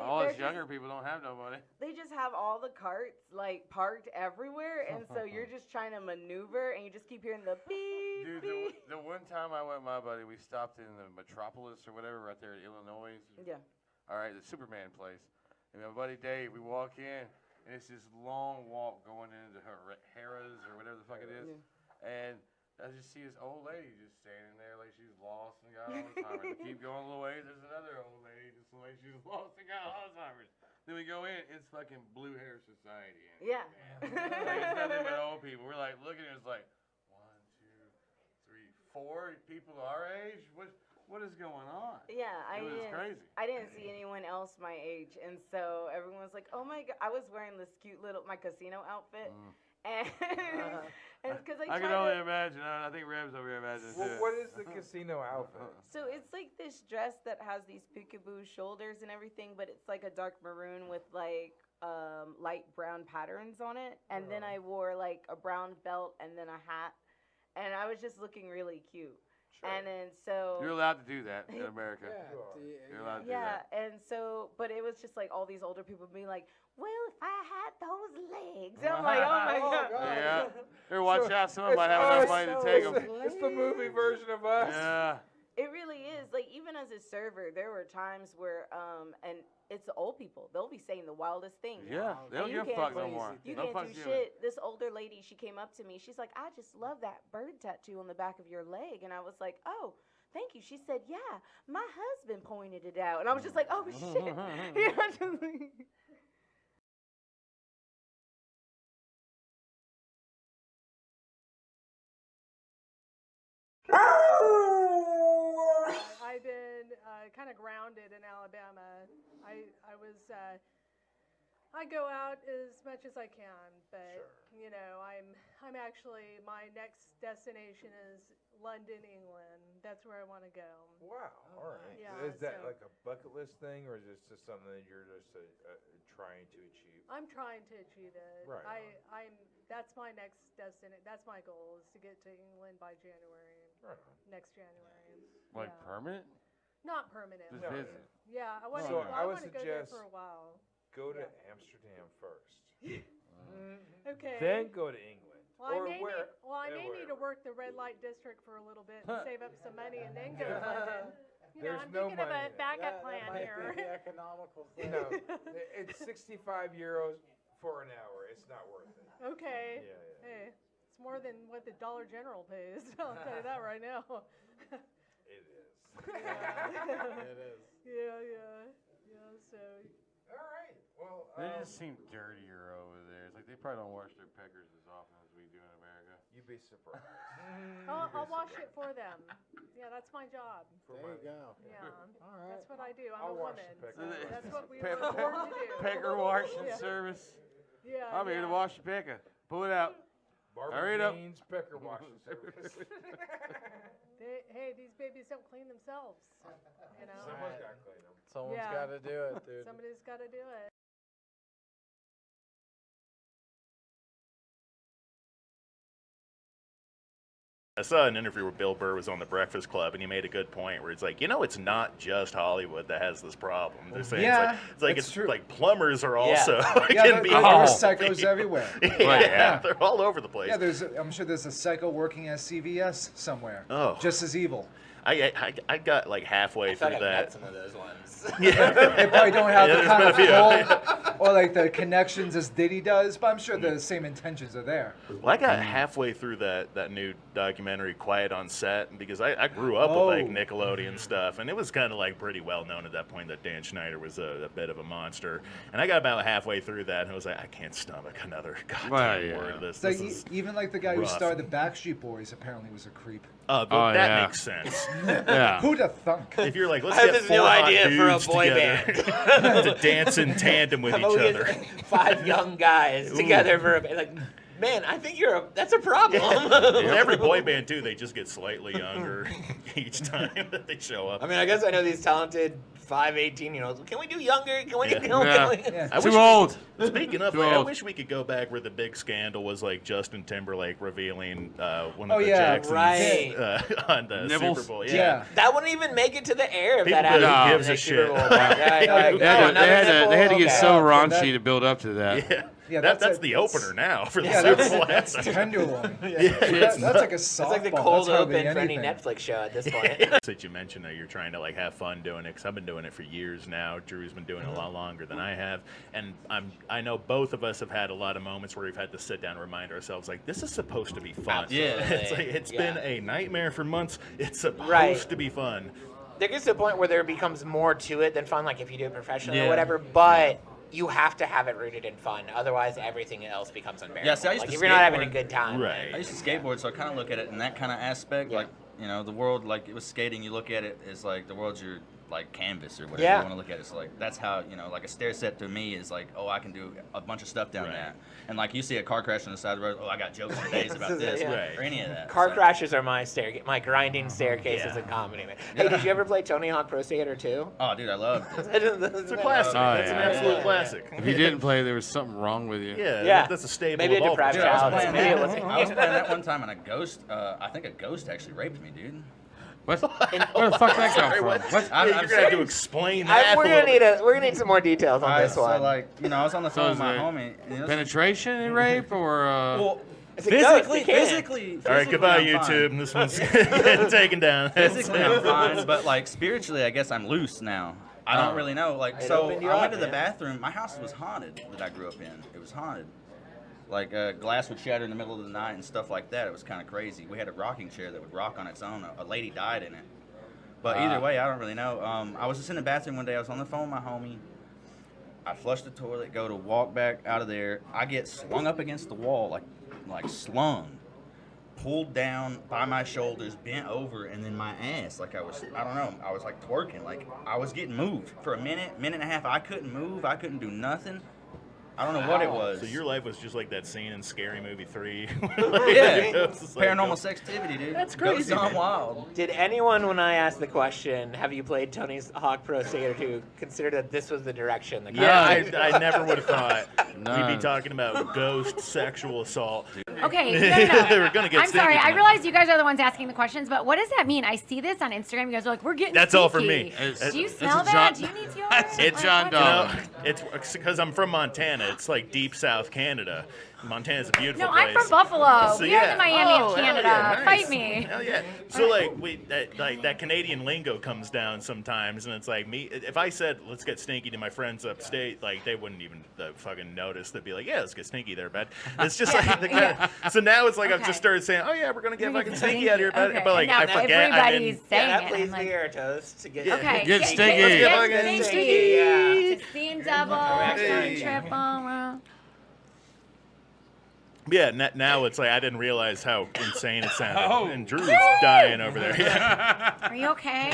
All us younger people don't have no money. They just have all the carts like parked everywhere, and so you're just trying to maneuver, and you just keep hearing the beep. Dude, beep. the one time I went with my buddy, we stopped in the Metropolis or whatever right there in Illinois. Yeah. All right, the Superman place. And my buddy Dave, we walk in, and it's this long walk going into Harrah's or whatever the fuck it is. And I just see this old lady just standing there like she's lost and got Alzheimer's. We keep going a little ways, there's another old lady just like she's lost and got Alzheimer's. Then we go in, it's fucking Blue Hair Society. Yeah. Like, it's nothing but old people. We're like looking at it, it's like 1, 2, 3, 4 people our age. What is going on? Yeah, it was crazy. I didn't see anyone else my age, and so everyone was like, "Oh my god!" I was wearing this cute little my casino outfit, and because I can only imagine. I think Reb's over here imagining too. What is the casino outfit? So it's like this dress that has these peekaboo shoulders and everything, but it's like a dark maroon with like light brown patterns on it, and then I wore like a brown belt and then a hat. and I was just looking really cute. And then so You're allowed to do that in America. You're allowed to do that. and so, but it was just like all these older people being like, "Well, if I had those legs," and I'm like, "Oh my god!" Yeah. Here, watch out. Someone might have enough money to take them. It's the movie version of us. Yeah. It really is. Like, even as a server, there were times where, and it's the old people. They'll be saying the wildest things. Yeah, they don't And you give a can't- fuck no more. You No can't fucks do given. shit. This older lady, she came up to me. She's like, "I just love that bird tattoo on the back of your leg." And I was like, "Oh, thank you." She said, "Yeah, my husband pointed it out." And I was just like, "Oh, shit." You know, just like- I've been kind of grounded in Alabama. I go out as much as I can, but you know, I'm actually, my next destination is London, England. That's where I want to go. Wow. All right. Yeah, Is that so- like a bucket list thing, or is it just something that you're just trying to achieve? I'm trying to achieve it. Right. That's my next destination. That's my goal, is to get to England by January. Right on. Next January. Like Yeah. permanent? Not permanent. Just but- visit. Yeah, I want So to. I would want to go there suggest for a while. Go to Amsterdam first. Okay. Then go to England. Well, or I may where? need to work the red light district for a little bit and save up some money and then go to London. You know, There's I'm no thinking of money a there. backup That plan might here. be the economical thing. No, it's 65 euros for an hour. It's not worth it. Okay. Yeah. Hey, it's more than what the Dollar General pays. I'll tell you that right now. It is. Yeah. It is. Yeah. So. All right. Well, They just seem dirtier over there. It's like they probably don't wash their peckers as often as we do in America. You'd be surprised. I'll wash it for them. Yeah, that's my job. For There you go. Yeah. All right. That's what I do. I'm I'll a wash woman. the So pecker. that's what we Pe- were born to do. Pecker washing Yeah. service. Yeah. I'm here to wash your pecker. Pull it out. Barber Hurry it up. Jeans, pecker washing service. Hey, these babies don't clean themselves. You know. Someone's got to clean them. Someone's got to do it, dude. Somebody's got to do it. I saw an interview where Bill Burr was on the Breakfast Club, and he made a good point where he's like, it's not just Hollywood that has this problem. They're saying Yeah, it's true. like plumbers are also Yeah, can be there's involved. psychos everywhere. Yeah, they're all over the place. Yeah, I'm sure there's a psycho working at CVS somewhere. Oh. Just as evil. I got like halfway through I've that. met some of those ones. Yeah. They probably don't have Yeah, the there's kind been of a few. pull or like the connections as Diddy does, but I'm sure the same intentions are there. Well, I got halfway through that new documentary, Quiet on Set, because I grew up with like Nickelodeon stuff, and it was kind of like pretty well known at that point that Dan Schneider was a bit of a monster. And I got about halfway through that, and I was like, I can't stomach another goddamn word of this. So This is even like the guy who rough. started the Backstreet Boys apparently was a creep. Oh, that makes sense. Yeah. Who'd have thunk? If you're like, let's I have get this four new hot idea for a dudes boy together to dance in tandem with How each about we other. get 5 young guys together for a like. Man, I think that's a problem. Every boy band too, they just get slightly younger each time that they show up. I mean, I guess I know these talented 5, 18-year-olds. Can we do younger? Can we? Yeah. Can we? I Too wish old. Speaking of, Too like, I old. wish we could go back where the big scandal was like Justin Timberlake revealing one Oh, of the yeah, Jacksons right. on the Nibbles? Super Bowl. Yeah. That wouldn't even make it to the air if People that happened. don't in give the a Super shit. Bowl. Like, They had to get so raunchy that- to build up to that. Yeah. Yeah, that's the opener now for the yeah, Super that's, Bowl. that's anthem. tenderloin. It's That's like a It's softball. like the cold That's hardly open for any anything. Netflix show at this point. That you mentioned that you're trying to like have fun doing it, because I've been doing it for years now. Drew's been doing it a lot longer than I have, and I know both of us have had a lot of moments where we've had to sit down and remind ourselves like this is supposed to be fun. Absolutely. It's been a nightmare for months. It's supposed Right. to be fun. There gets to a point where there becomes more to it than fun, like if you do it professionally Yeah. or whatever, but you have to have it rooted in fun. Otherwise, everything else becomes unbearable. Yeah, see, I used like to if you're not having a skateboard. good time. I used to skateboard, so I kind of look at it in that kind of aspect. Like, the world, like it was skating, you look at it as like the world's your like canvas or whatever Yeah. you want to look at it. So like that's how, you know, like a stair set to me is like, oh, I can do a bunch of stuff down that. And like you see a car crash on the side of the road, oh, I got jokes for days about this or any of that. Car So- crashes are my grinding staircases in comedy, man. Hey, did you ever play Tony Hawk Pro Skater 2? Oh, dude, I loved it. It's a classic. Oh, It's an absolute classic. If you didn't play, there was something wrong with you. Yeah. That's a staple Maybe of a all deprived Dude, I was child. playing Maybe it that. wasn't I was you. playing that one time, and a ghost. I think a ghost actually raped me, dude. What? Where the fuck that come from? What? I'm You're gonna have to explain that. We're gonna need some more details on this one. So like, you know, I was on the phone with my homie. And it was Penetration and rape, or well, It's a ghost, they can't. physically. All right, goodbye, I'm YouTube. fine. This one's getting taken down. Physically, I'm fine, but like spiritually, I guess I'm loose now. I don't really know. Like, It so opened you I went up, to the man. bathroom. My house was haunted that I grew up in. It was haunted. Like glass would shatter in the middle of the night and stuff like that. It was kind of crazy. We had a rocking chair that would rock on its own. A lady died in it. But either way, I don't really know. I was just in the bathroom one day. I was on the phone with my homie. I flushed the toilet, go to walk back out of there. I get slung up against the wall, like slung, pulled down by my shoulders, bent over, and then my ass, like I don't know, I was like twerking, like I was getting moved for a minute and a half. I couldn't move. I couldn't do nothing. I don't know what it was. So your life was just like that scene in Scary Movie 3. Yeah, paranormal activity, dude. That's Goes crazy. on wild. Did anyone, when I asked the question, have you played Tony Hawk Pro Skater 2, consider that this was the direction? I never would have thought we'd None. be talking about ghost sexual assault. Okay, They were gonna get I'm sorry. stinky I tonight. realize you guys are the ones asking the questions, but what does that mean? I see this on Instagram. You guys are like, we're getting That's all for me. stinky. Do you It's smell a that? John- Do you need deodorant? It's Like, what's up? It's because I'm from Montana. It's like deep South Canada. Montana's a beautiful No, place. I'm from Buffalo. So, we are yeah. the Miami Oh, of hell Canada. yeah, nice. Fight me. Hell yeah. So like that Canadian lingo comes down sometimes, and it's like me. If I said let's get stinky to my friends upstate, like they wouldn't even fucking notice. They'd be like, yeah, let's get stinky there, bud. It's just like the kind of, so now it's like I've just started saying, oh yeah, we're gonna get fucking stinky out here, bud. Okay. But like And I now forget. everybody's saying that it. please I'm like, be your toast to get okay, Get stinky. Get stinky. Yeah. To see and double, Hey. triple. Yeah, now it's like I didn't realize how insane it sounded. Oh. And Drew's dying over there. Yeah. Are you okay?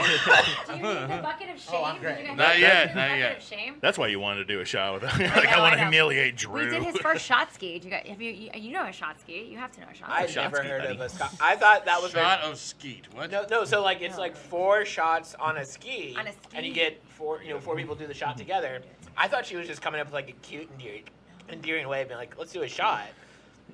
Do you need the bucket of shame? I'm great. Did you guys Not do yet, the not bucket yet. of shame? That's why you wanted to do a shot with him. Like I want to humiliate Drew. We did his first shot ski. Do you guys, you know a shot ski? You have to know a shot ski. I've never heard of a Scott. I thought that was Shot of skeet. What? No. So like it's like 4 shots on a ski, On a ski. and you get 4 people do the shot together. I thought she was just coming up with like a cute, endearing way of being like, let's do a shot.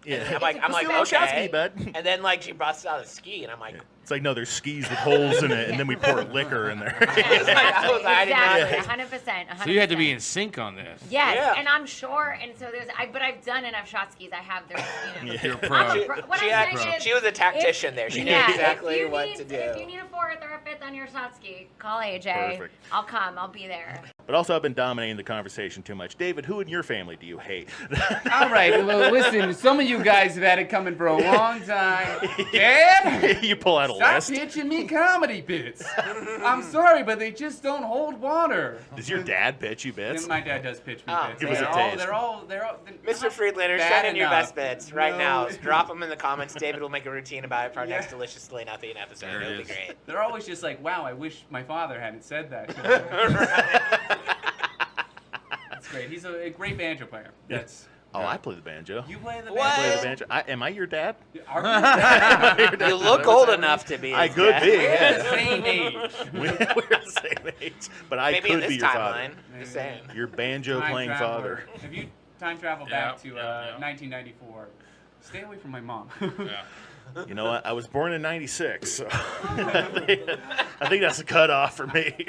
Yeah. And I'm like, Let's do a little shot ski, bud. And then like she busts out a ski, and I'm like, It's like, no, there's skis with holes in it, and then we pour liquor in there. Exactly, 100%. So you had to be in sync on this. Yes, and I'm sure, and so but I've done enough shot skis. I have their, you know. You're a pro. I'm a pro. What I'm saying is, she was a tactician there. She knew yeah, exactly if you what need- to do. If you need a 4th or a 5th on your shot ski, call AJ. Perfect. I'll come. I'll be there. But also, I've been dominating the conversation too much. David, who in your family do you hate? All right, well, listen, some of you guys have had it coming for a long time. Dad? You pull out a Stop list. pitching me comedy bits. I'm sorry, but they just don't hold water. Does your dad pitch you bits? My dad does pitch me Oh, bits. give us a They're all- taste. They're all Mr. Friedlander, bad send in your enough. best bits right No. now. Drop them in the comments. David will make a routine about it for our Yeah. next Deliciously Nothing episode. There it It'll be is. great. They're always just like, wow, I wish my father hadn't said that. That's great. He's a great banjo player. That's. Oh, I play the banjo. You play the I play the banjo? banjo. Am I your dad? Are you your dad? You look old enough to be. I his could dad. be. We're Yeah. the same age. We're the same age, but I Maybe could in this be your father. timeline. Just saying. Your banjo Time playing traveler. father. Have you time traveled back to 1994? Stay away from my mom. You know what? I was born in '96, so I think that's a cutoff for me.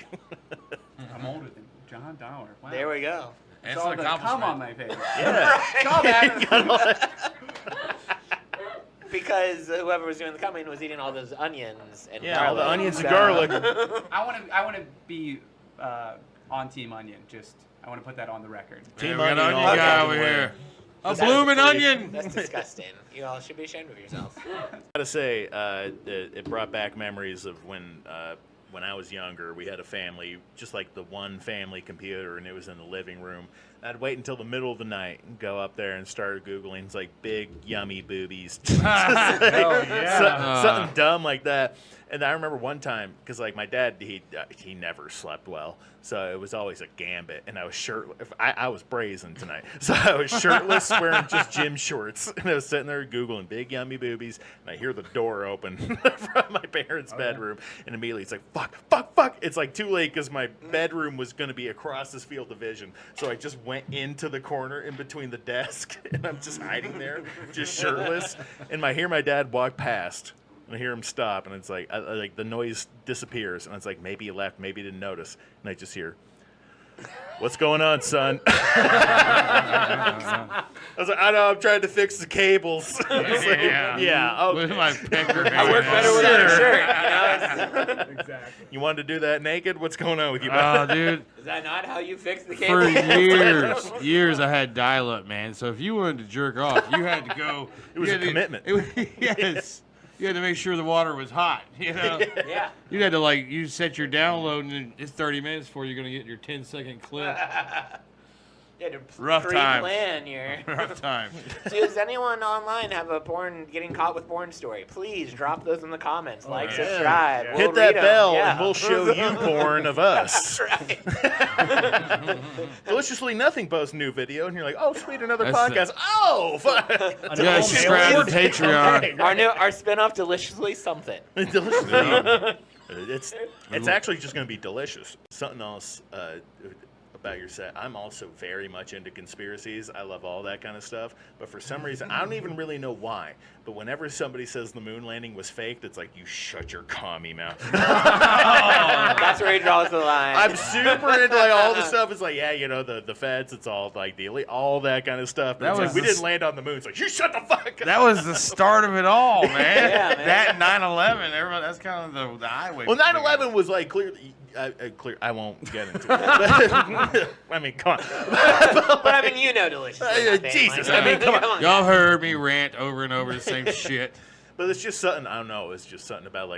I'm older than John Dower. Wow. There we go. It's all the cum on my face. Yeah. Call that. Because whoever was doing the coming was eating all those onions and Yeah, all the garlic. onions and So- garlic. I want to be on Team Onion. Just I want to put that on the record. Team we got Onion onion all guy the over way. here. A That's blooming pretty- onion. That's disgusting. You all should be ashamed of yourselves. Gotta say, it brought back memories of when I was younger. We had a family, just like the one family computer, and it was in the living room. I'd wait until the middle of the night and go up there and start Googling. It's like big, yummy boobies. Something dumb like that. And I remember one time, because like my dad, he never slept well, so it was always a gambit. And I was shirtless. I was brazen tonight, so I was shirtless, wearing just gym shorts, and I was sitting there Googling big yummy boobies. And I hear the door open from my parents' bedroom, and immediately it's like fuck. It's like too late because my bedroom was going to be across this field of vision. So I just went into the corner in between the desk, and I'm just hiding there, just shirtless. And I hear my dad walk past. And I hear him stop, and it's like, like the noise disappears, and it's like maybe he left, maybe he didn't notice, and I just hear, "What's going on, son?" I was like, "I know, I'm trying to fix the cables." Yeah. With my pecker. I work better without a shirt. Exactly. You wanted to do that naked? What's going on with you, Oh, dude. Is that not how you fix the For cables? years I had dial-up, man. So if you wanted to jerk off, you had to go. It was a commitment. Yes. You had to make sure the water was hot, you know? Yeah. You had to, you set your download, and it's 30 minutes before you're going to get your 10-second clip. You had to Rough times. pre-plan your... Rough time. Does anyone online have a getting caught with porn story? Please drop those in the comments. Subscribe. We'll Hit that read 'em. bell, Yeah. and we'll show you porn of us. That's right. Deliciously Nothing posts a new video, and you're like, "Oh, sweet, another That's podcast." Oh, fuck. You gotta subscribe to Patreon. Okay, our spinoff, Deliciously Something. It's actually just going to be delicious. Something else about your set. I'm also very much into conspiracies. I love all that kind of stuff. But for some reason, I don't even really know why. But whenever somebody says the moon landing was faked, it's like, you shut your commie mouth. That's where he draws the line. I'm super into all the stuff. It's like, the feds. It's all like the elite, all that kind of stuff. But we didn't land on the moon. It's like, you shut the fuck up. That was the start of it all, man. Yeah, man. That 9/11, everybody. That's kind of the highway. Well, 9/11 was like clearly. Clear. I won't get into it. I mean, come on. But I mean, Deliciously. Jesus. I mean, come on. Y'all heard me rant over and over the same shit. But it's just something, I don't know, it's just something about,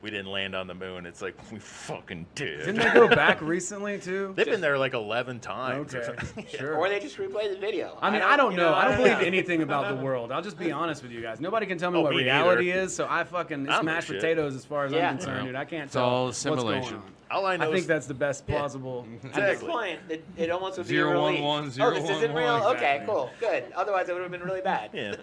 we didn't land on the moon. It's like, we fucking did. Didn't they go back recently, too? They've been there 11 times. Okay, sure. Or they just replay the video. I mean, I don't know. I don't believe anything about the world. I'll just be honest with you guys. Nobody can tell me what me reality neither. is, so it's know mashed shit. potatoes as far as Yeah. I'm concerned, dude. I can't It's tell all what's simulation. going on. All I know I think is that's the best plausible. At this point, it almost would be a 011, relief. Oh, this isn't real? 011. Okay, cool, good. Otherwise, it would have been really bad. Yeah.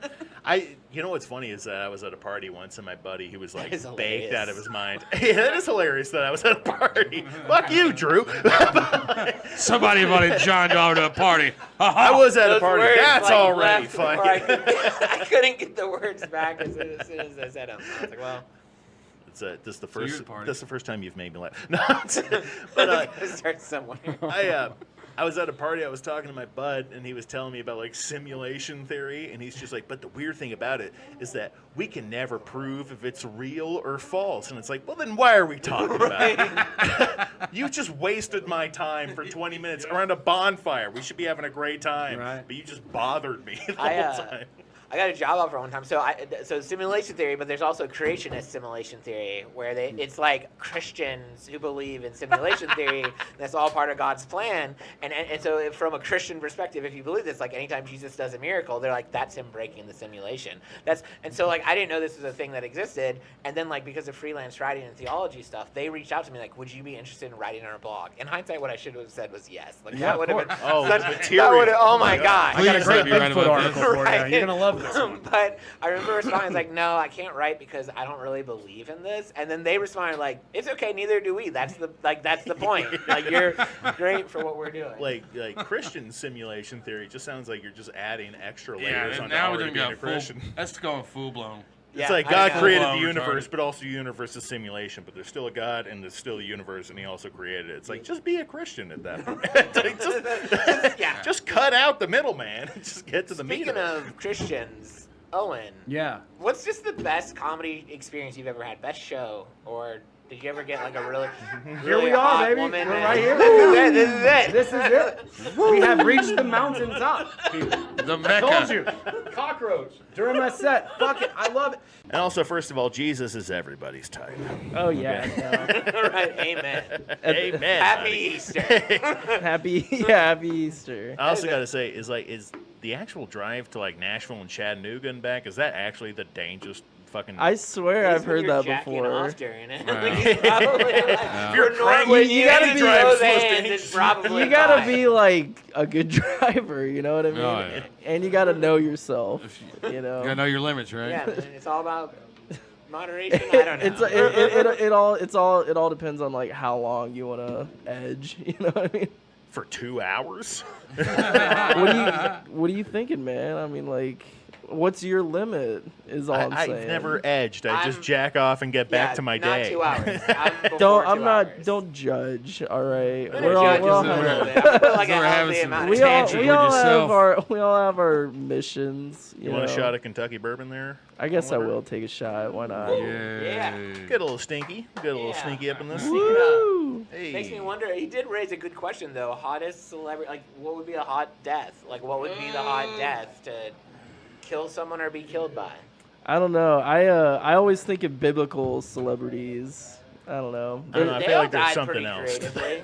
You know what's funny is that I was at a party once, and my buddy, he was That is baked hilarious. out of his mind. Yeah, that is hilarious that I was at a party. Fuck you, Drew. Somebody invited John Doe to a party. I was at a Those party. words, That's already left before fucking. I couldn't get the words back as soon as I said them. I was like, well. This is the So you're first. at a party. This is the first time you've made me laugh. No, but Start somewhere. I was at a party. I was talking to my bud, and he was telling me about simulation theory, and he's just like, "But the weird thing about it is that we can never prove if it's real or false." And it's like, well, then why are we talking about it? You just wasted my time for 20 minutes around a bonfire. We should be having a great time, but you just bothered me the whole time. I got a job offer one time. So simulation theory, but there's also creationist simulation theory, where it's like Christians who believe in simulation theory. And that's all part of God's plan. And so from a Christian perspective, if you believe this, anytime Jesus does a miracle, they're like, that's him breaking the simulation. I didn't know this was a thing that existed. And then because of freelance writing and theology stuff, they reached out to me would you be interested in writing on our blog? In hindsight, what I should have said was yes. That would have been oh my God. I got a great Bigfoot article for you. You're gonna love this. But I remember responding no, I can't write because I don't really believe in this. And then they responded it's okay, neither do we. That's the point. You're great for what we're doing. Like Christian simulation theory just sounds like you're just adding extra Yeah, layers on now we're already gonna being a go Christian. That's going full blown. It's God created the universe, but also the universe is simulation. But there's still a God, and there's still a universe, and He also created it. It's just be a Christian at that point. Just cut out the middleman. Just get to the meat. Speaking of Christians, Owen. Yeah. What's just the best comedy experience you've ever had? Best show or Did you ever get like a really, Here we are, hot baby. woman? We're and- right here. This is it. This is it. We have reached the mountaintop, people. The I told Mecca. you. Cockroach. During my set. Fuck it. I love it. And also, first of all, Jesus is everybody's type. Oh, yeah. Right, amen. Amen. Happy buddy. Easter. Happy Easter. I also got to say, is the actual drive to like Nashville and Chattanooga and back, is that actually the dangerous fucking? I swear I've heard that before. Off during it. Right. Like, it's probably like, If for you're normal, cranking, you gotta gotta be- those hands, it's probably You gotta fine. be like a good driver, you know what I mean? Oh, yeah. And you gotta know yourself, you know. You gotta know your limits, right? Yeah, man, it's all about moderation. I don't know. It all depends on like how long you wanna edge, you know what I mean? For 2 hours? What are you thinking, man? I mean, like, what's your limit? Is all I'm saying. I've never edged. I just jack off and get back to my not day. 2 hours. I'm before Don't judge. All right. I'm gonna judge a little bit. I'm gonna put like a healthy amount of tangent we with all yourself. have our missions. You know? want a shot of Kentucky bourbon there? I guess I will take a shot. Why not? Yeah. Get a little stinky. Get a little sneaky up in this. Hey. Makes me wonder. He did raise a good question though. Hottest celebrity, like what would be a hot death? Like what would be the hot death to kill someone or be killed by? I don't know. I always think of biblical celebrities. I don't know. I don't know. I feel like there's something else.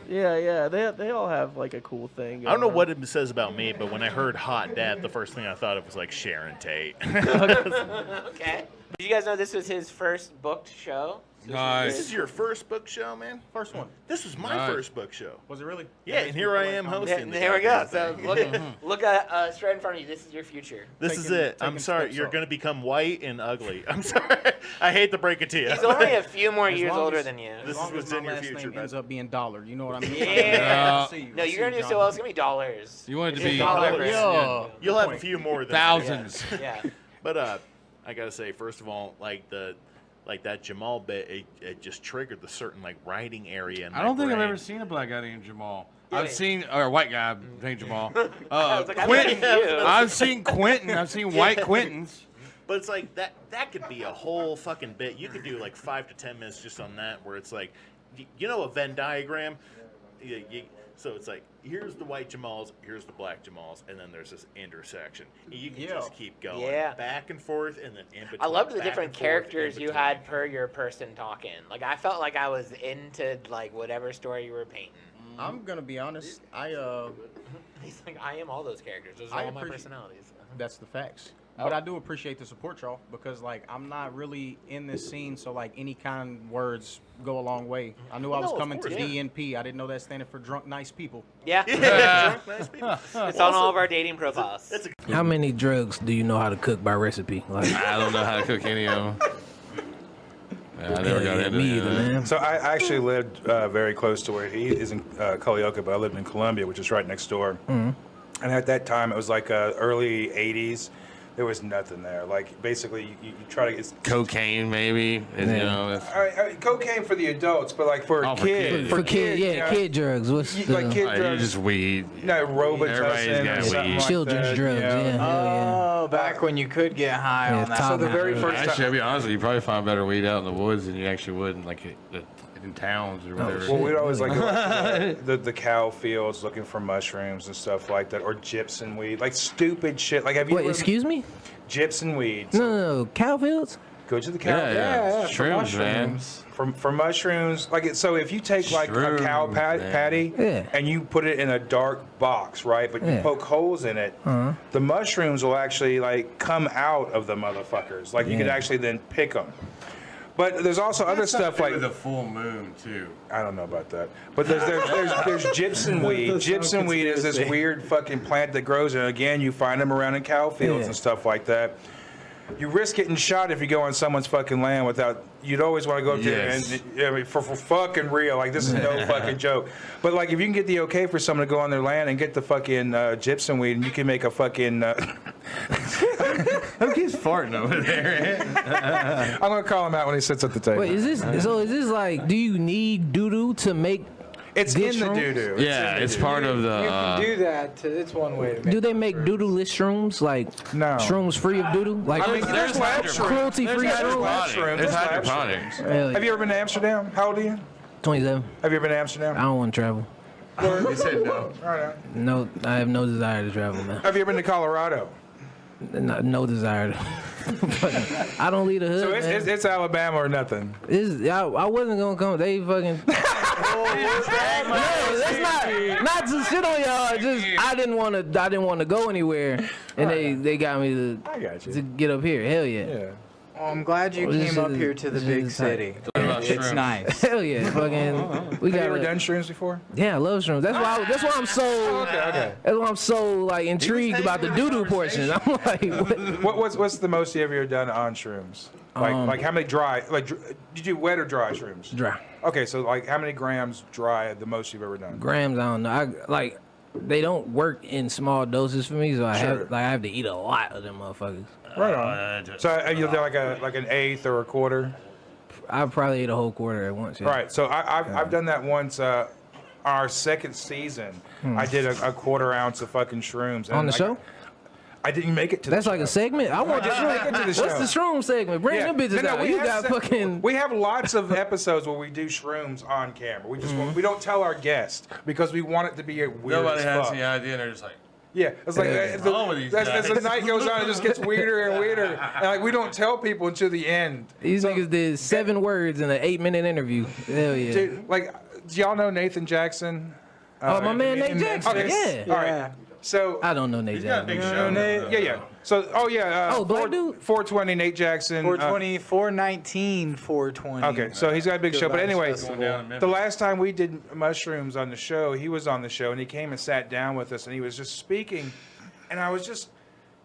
Yeah. They all have like a cool thing. I don't know going what it says about me, but when I heard hot dad, the first thing I thought of was like Sharon Tate. Okay. Did you guys know this was his first booked show? This is your first book show, man? First one. This was my first book show. Was it really? Yeah, and here I am hosting. the There we go. So goddamn thing. look at straight in front of you. This is your future. This is it. I'm sorry. You're going to become white and ugly. I'm sorry. I hate to break it to you. He's only a few more As years long older as- than you. As This long is what's as my in your last future, name ends bud. up being dollar. You know what I mean? Yeah. See you. No, See you're gonna you, do so John. well. It's gonna be dollars. You want it to It's be dollars. Yeah. You'll have a few more than Thousands. Yeah. But I gotta say, first of all, like that Jamal bit, it just triggered the certain like writing area. In I don't my think I've brain. ever seen a black guy named Jamal. Yeah. I've seen or a white guy named Jamal. was like, I've Quentin. met you. I've seen Quentin. I've seen white Quentins. But it's like that could be a whole fucking bit. You could do like 5 to 10 minutes just on that, where it's like, you know, a Venn diagram. So it's like, here's the white Jamals, here's the black Jamals, and then there's this intersection. You can just keep going back and forth, and then in between. I loved the back different and forth, characters in you between. had per your person talking. Like I felt like I was into like whatever story you were painting. I'm gonna be honest. He's like, I am all those characters. Those are I all my appreciate- personalities. That's the facts. But I do appreciate the support, y'all, because like I'm not really in this scene, so like any kind words go a long way. I knew I was No, of coming to course, yeah. DNP. I didn't know that standing for drunk nice people. Yeah. Drunk, nice people. It's on all of our dating profiles. How many drugs do you know how to cook by recipe? Like I don't know how to cook any of them. Yeah, I never got into me it. either, man. So I actually lived very close to where he is in Culleoka, but I lived in Columbia, which is right next door. Mm-hmm. And at that time, it was like early 80s. There was nothing there. Like, basically, you try to get... Cocaine, maybe. You know, I mean, cocaine for the adults, but like for Oh, a for kid... kids. For kid, you yeah, know, kid drugs. What's the like kid you drugs. just weed. No, Robitussin Everybody's got or something weed. like Children's that, drugs, you know. yeah. Oh, back when you could get high on that. So the very first Actually, time... I'll be honest with you, you probably find better weed out in the woods than you actually would in in towns or whatever. Well, we'd always like go to the cow fields looking for mushrooms and stuff like that, or gypsum weed, like stupid shit. Like, have you Wait, ever- excuse me? gypsum weeds? No, cow fields? Go to the cow. Yeah, for shrooms, man. mushrooms. For mushrooms, like so, if you take like a cow Shrooms, man. patty Yeah. and you put it in a dark box, right? But you Yeah. poke holes in it, Uh-huh. the mushrooms will actually like come out of the motherfuckers. Like you could Yeah. actually then pick them. But there's also other stuff like the full moon too. I don't know about that. But there's gypsum weed. Gypsum weed is this weird fucking plant that grows, and again, you find them around in cow fields Yeah. and stuff like that. You risk getting shot if you go on someone's fucking land without. You'd always want to go up there Yes. and I mean, for fucking real. Like this is no fucking joke. But like if you can get the okay for someone to go on their land and get the fucking gypsum weed, and you can make a fucking. Who keeps farting over there? I'm gonna call him out when he sits at the table. Wait, is this like, do you need doo-doo to make It's Good in the shrooms? doo-doo. Yeah, it's part of the. You can do that. It's one way to make Do they make doo-doo-less shrooms? Like shrooms free of doo-doo? Like there's lab shrooms. cruelty-free There's shrooms? lab shrooms. There's There's lab hydroponics. shrooms. Hell yeah. Have you ever been to Amsterdam? How old are you? 27. Have you ever been to Amsterdam? I don't want to travel. He said no. All right. No, I have no desire to travel, man. Have you ever been to Colorado? No desire. I don't leave the hood. So it's Alabama or nothing. I wasn't gonna come. They fucking. No, that's not to shit on y'all. Just I didn't want to go anywhere, and they got me to get up here. Hell yeah. Well, I'm glad you came up here to the big city. It's nice. Hell yeah, fucking. We Have got. you ever done shrooms before? Yeah, I love shrooms. That's why I'm so. Okay. That's why I'm so like intrigued about the doo-doo portion. I'm like, what's the most you've ever done on shrooms? Like how many dry? Like did you wet or dry shrooms? Dry. Okay, so like how many grams dry? The most you've ever done? Grams, I don't know. They don't work in small doses for me, so I have to eat a lot of them motherfuckers. Right on. So you'll do like an eighth or a quarter? I probably ate a whole quarter at once. Yeah. Right. So I've done that once. Our second season, I did a quarter ounce of fucking shrooms. On the show? I didn't make it to That's the like show. a segment? I want the shroom. What's the shroom segment? Bring them bitches out. You got fucking. We have lots of episodes where we do shrooms on camera. We don't tell our guests because we want it to be a weird. Nobody as has fuck. any idea, and they're just like. Yeah, it's like What's wrong with these as the guys? night goes on, it just gets weirder and weirder. And like we don't tell people until the end. These niggas did 7 words in an 8-minute interview. Hell yeah. Dude, like, do y'all know Nathan Jackson? Oh, my man Nate Jackson. Okay. Yeah. All right. So I don't know Nate Jackson. Yeah. So Black dude. 420 Nate Jackson. 420, 419, 420. Okay, so he's got a big show. But anyway, Festival. the last time we did mushrooms on the show, he was on the show and he came and sat down with us and he was just speaking, and I was just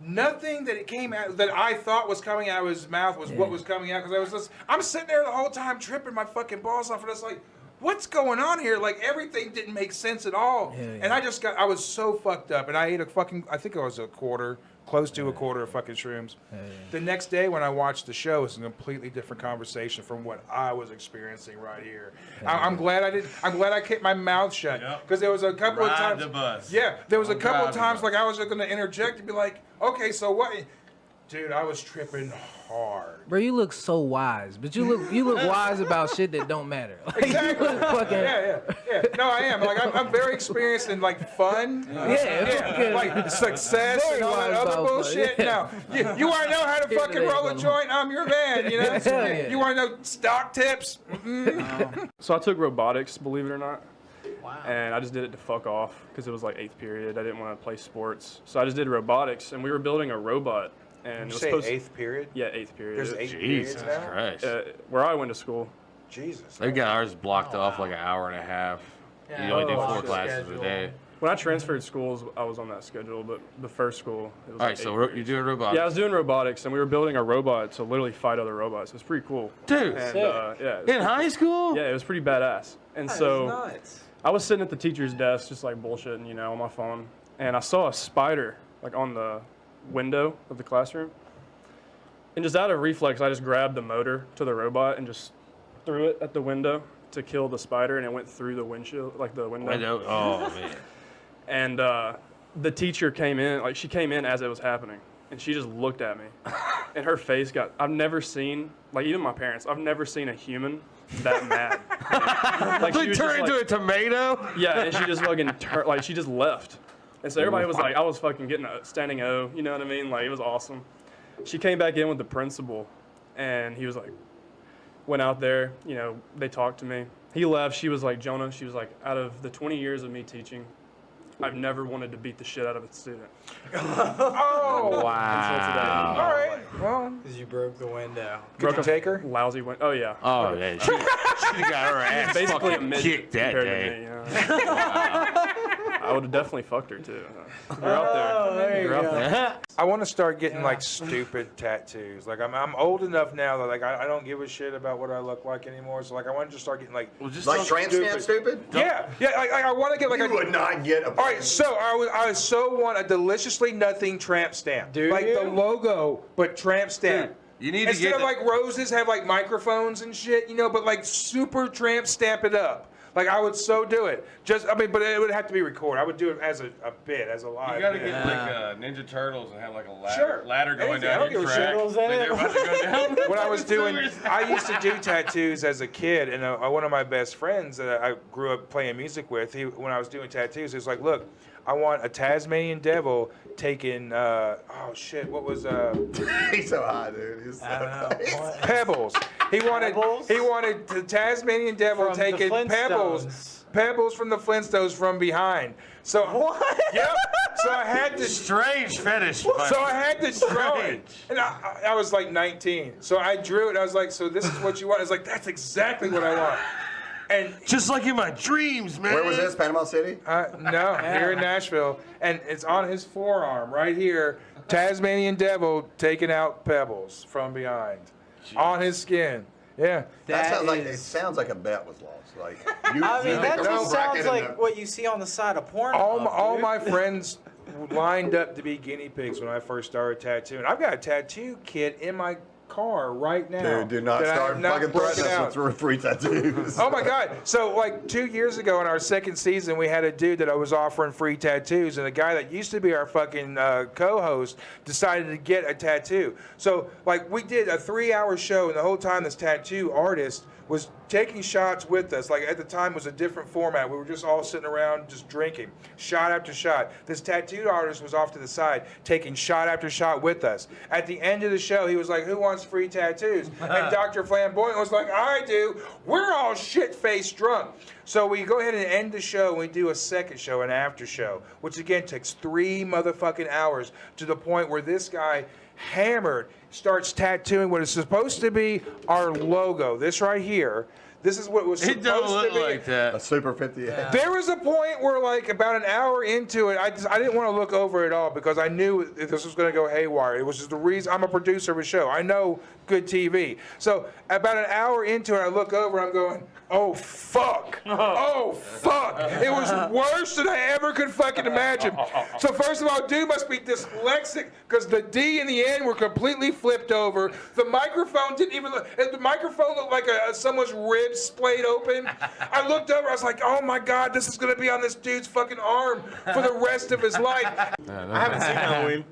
nothing that it came out that I thought was coming out of his mouth was what was coming out because I'm sitting there the whole time tripping my fucking balls off and it's like. What's going on here? Like everything didn't make sense at all, and I was so fucked up, and I ate I think it was a quarter, close to a quarter of fucking shrooms. The next day when I watched the show, it's a completely different conversation from what I was experiencing right here. I'm glad I kept my mouth shut because there was a couple of times. Ride the bus. Yeah, there was a couple of Ride the times like I was going to interject and be like, okay, so what? Dude, I was tripping hard. Bro, you look so wise, but you look wise about shit that don't matter. Like, Exactly. you look fucking. Yeah. No, I am. Like I'm very experienced in like fun. Yeah. Like success Very and all that wise other about bullshit. fun. No, you want to know how to Here fucking today, roll a brother. joint? I'm your man. You know. Yeah. You want to know stock tips? So I took robotics, believe it or not. Wow. And I just did it to fuck off because it was like 8th period. I didn't want to play sports. So I just did robotics, and we were building a robot. And Did it you was say supposed 8th period? Yeah, 8th period. There's 8 periods now? Christ. Where I went to school. Jesus. They got ours blocked off like an hour and a half. You only do 4 classes a day. When I transferred schools, I was on that schedule, but the first school, it was All like right, so 8 you're periods. doing robotics. Yeah, I was doing robotics, and we were building a robot to literally fight other robots. It was pretty cool. Dude, and, sick. yeah, it was In high school? Yeah, it was pretty badass. And That is so nuts. I was sitting at the teacher's desk, just like bullshitting, on my phone, and I saw a spider like on the window of the classroom. And just out of reflex, I just grabbed the motor to the robot and just threw it at the window to kill the spider, and it went through the windshield, like the window. Oh, man. And the teacher came in, like she came in as it was happening, and she just looked at me, and her face I've never seen, like even my parents, I've never seen a human that mad. Like she was Turn just, into a tomato? Yeah, and she just fucking she just left. And so everybody was like, I was fucking getting a standing O, you know what I mean? Like it was awesome. She came back in with the principal, and he was like, went out there, they talked to me. He left. She was like, Jonah, she was like, out of the 20 years of me teaching, I've never wanted to beat the shit out of a student. Oh, wow. All right. Well, because you broke the window. Could you take her? Lousy window. Oh, yeah. Oh, yeah. She got her ass basically a fucking midget kicked that compared to day. me, I would have definitely fucked her, too. You're out there. You're out there. I want to start getting like stupid tattoos. Like I'm old enough now that like I don't give a shit about what I look like anymore. So like I want to just start getting like Like tramp stamp stupid? Yeah, like I want to get like You would not get a. All right, so I so want a deliciously nothing tramp stamp. Like the logo, but tramp stamp. You need to Instead get of like roses have like microphones and shit, but like super tramp stamp it up. Like I would so do it. But it would have to be recorded. I would do it as a bit, as a live. You gotta bit. get like Ninja Turtles and have like a ladder, Sure. ladder going Anything. I don't down give your a track. shit. Like they're about to go down. When I was I used to do tattoos as a kid, and one of my best friends that I grew up playing music with, when I was doing tattoos, he was like, look, I want a Tasmanian devil taking, what was, He's so hot, dude. He's so Pebbles. He wanted the Tasmanian devil From the taking pebbles from the Flintstones from behind. So what? Yep. So I had to strange fetish. So I had to draw it, and I was like 19. So I drew it. And I was like, so this is what you want? I was like, that's exactly what I want. And just like in my dreams, man. Where was this? Panama City? No, here in Nashville, and it's on his forearm right here. Tasmanian devil taking out pebbles from behind, on his skin. Yeah. It sounds like a bet was lost. Like that just sounds like what you see on the side of porn. All my friends lined up to be guinea pigs when I first started tattooing. I've got a tattoo kit in my car right now. Dude, do not start fucking threatening us with free tattoos. Oh my God. So like 2 years ago in our second season, we had a dude that I was offering free tattoos, and a guy that used to be our fucking co-host decided to get a tattoo. So like we did a 3-hour show, and the whole time this tattoo artist was taking shots with us. Like at the time it was a different format. We were just all sitting around just drinking, shot after shot. This tattooed artist was off to the side taking shot after shot with us. At the end of the show, he was like, who wants free tattoos? And Dr. Flamboyant was like, I do. We're all shit-faced drunk. So we go ahead and end the show, and we do a second show, an after show, which again takes 3 motherfucking hours, to the point where this guy, hammered, starts tattooing what is supposed to be our logo. This right here. This is what was supposed to be. Like that. A Super 58. There was a point where, like, about an hour into it, I didn't want to look over it all because I knew this was going to go haywire. It was just the reason I'm a producer of a show. I know good TV. So about an hour into it, I look over, I'm going, oh, fuck. Oh, fuck. It was worse than I ever could fucking imagine. So first of all, dude must be dyslexic because the D and the N were completely flipped over. The microphone didn't even look, the microphone looked like someone's ribs splayed open. I looked over, I was like, oh my God, this is going to be on this dude's fucking arm for the rest of his life. I haven't seen Halloween.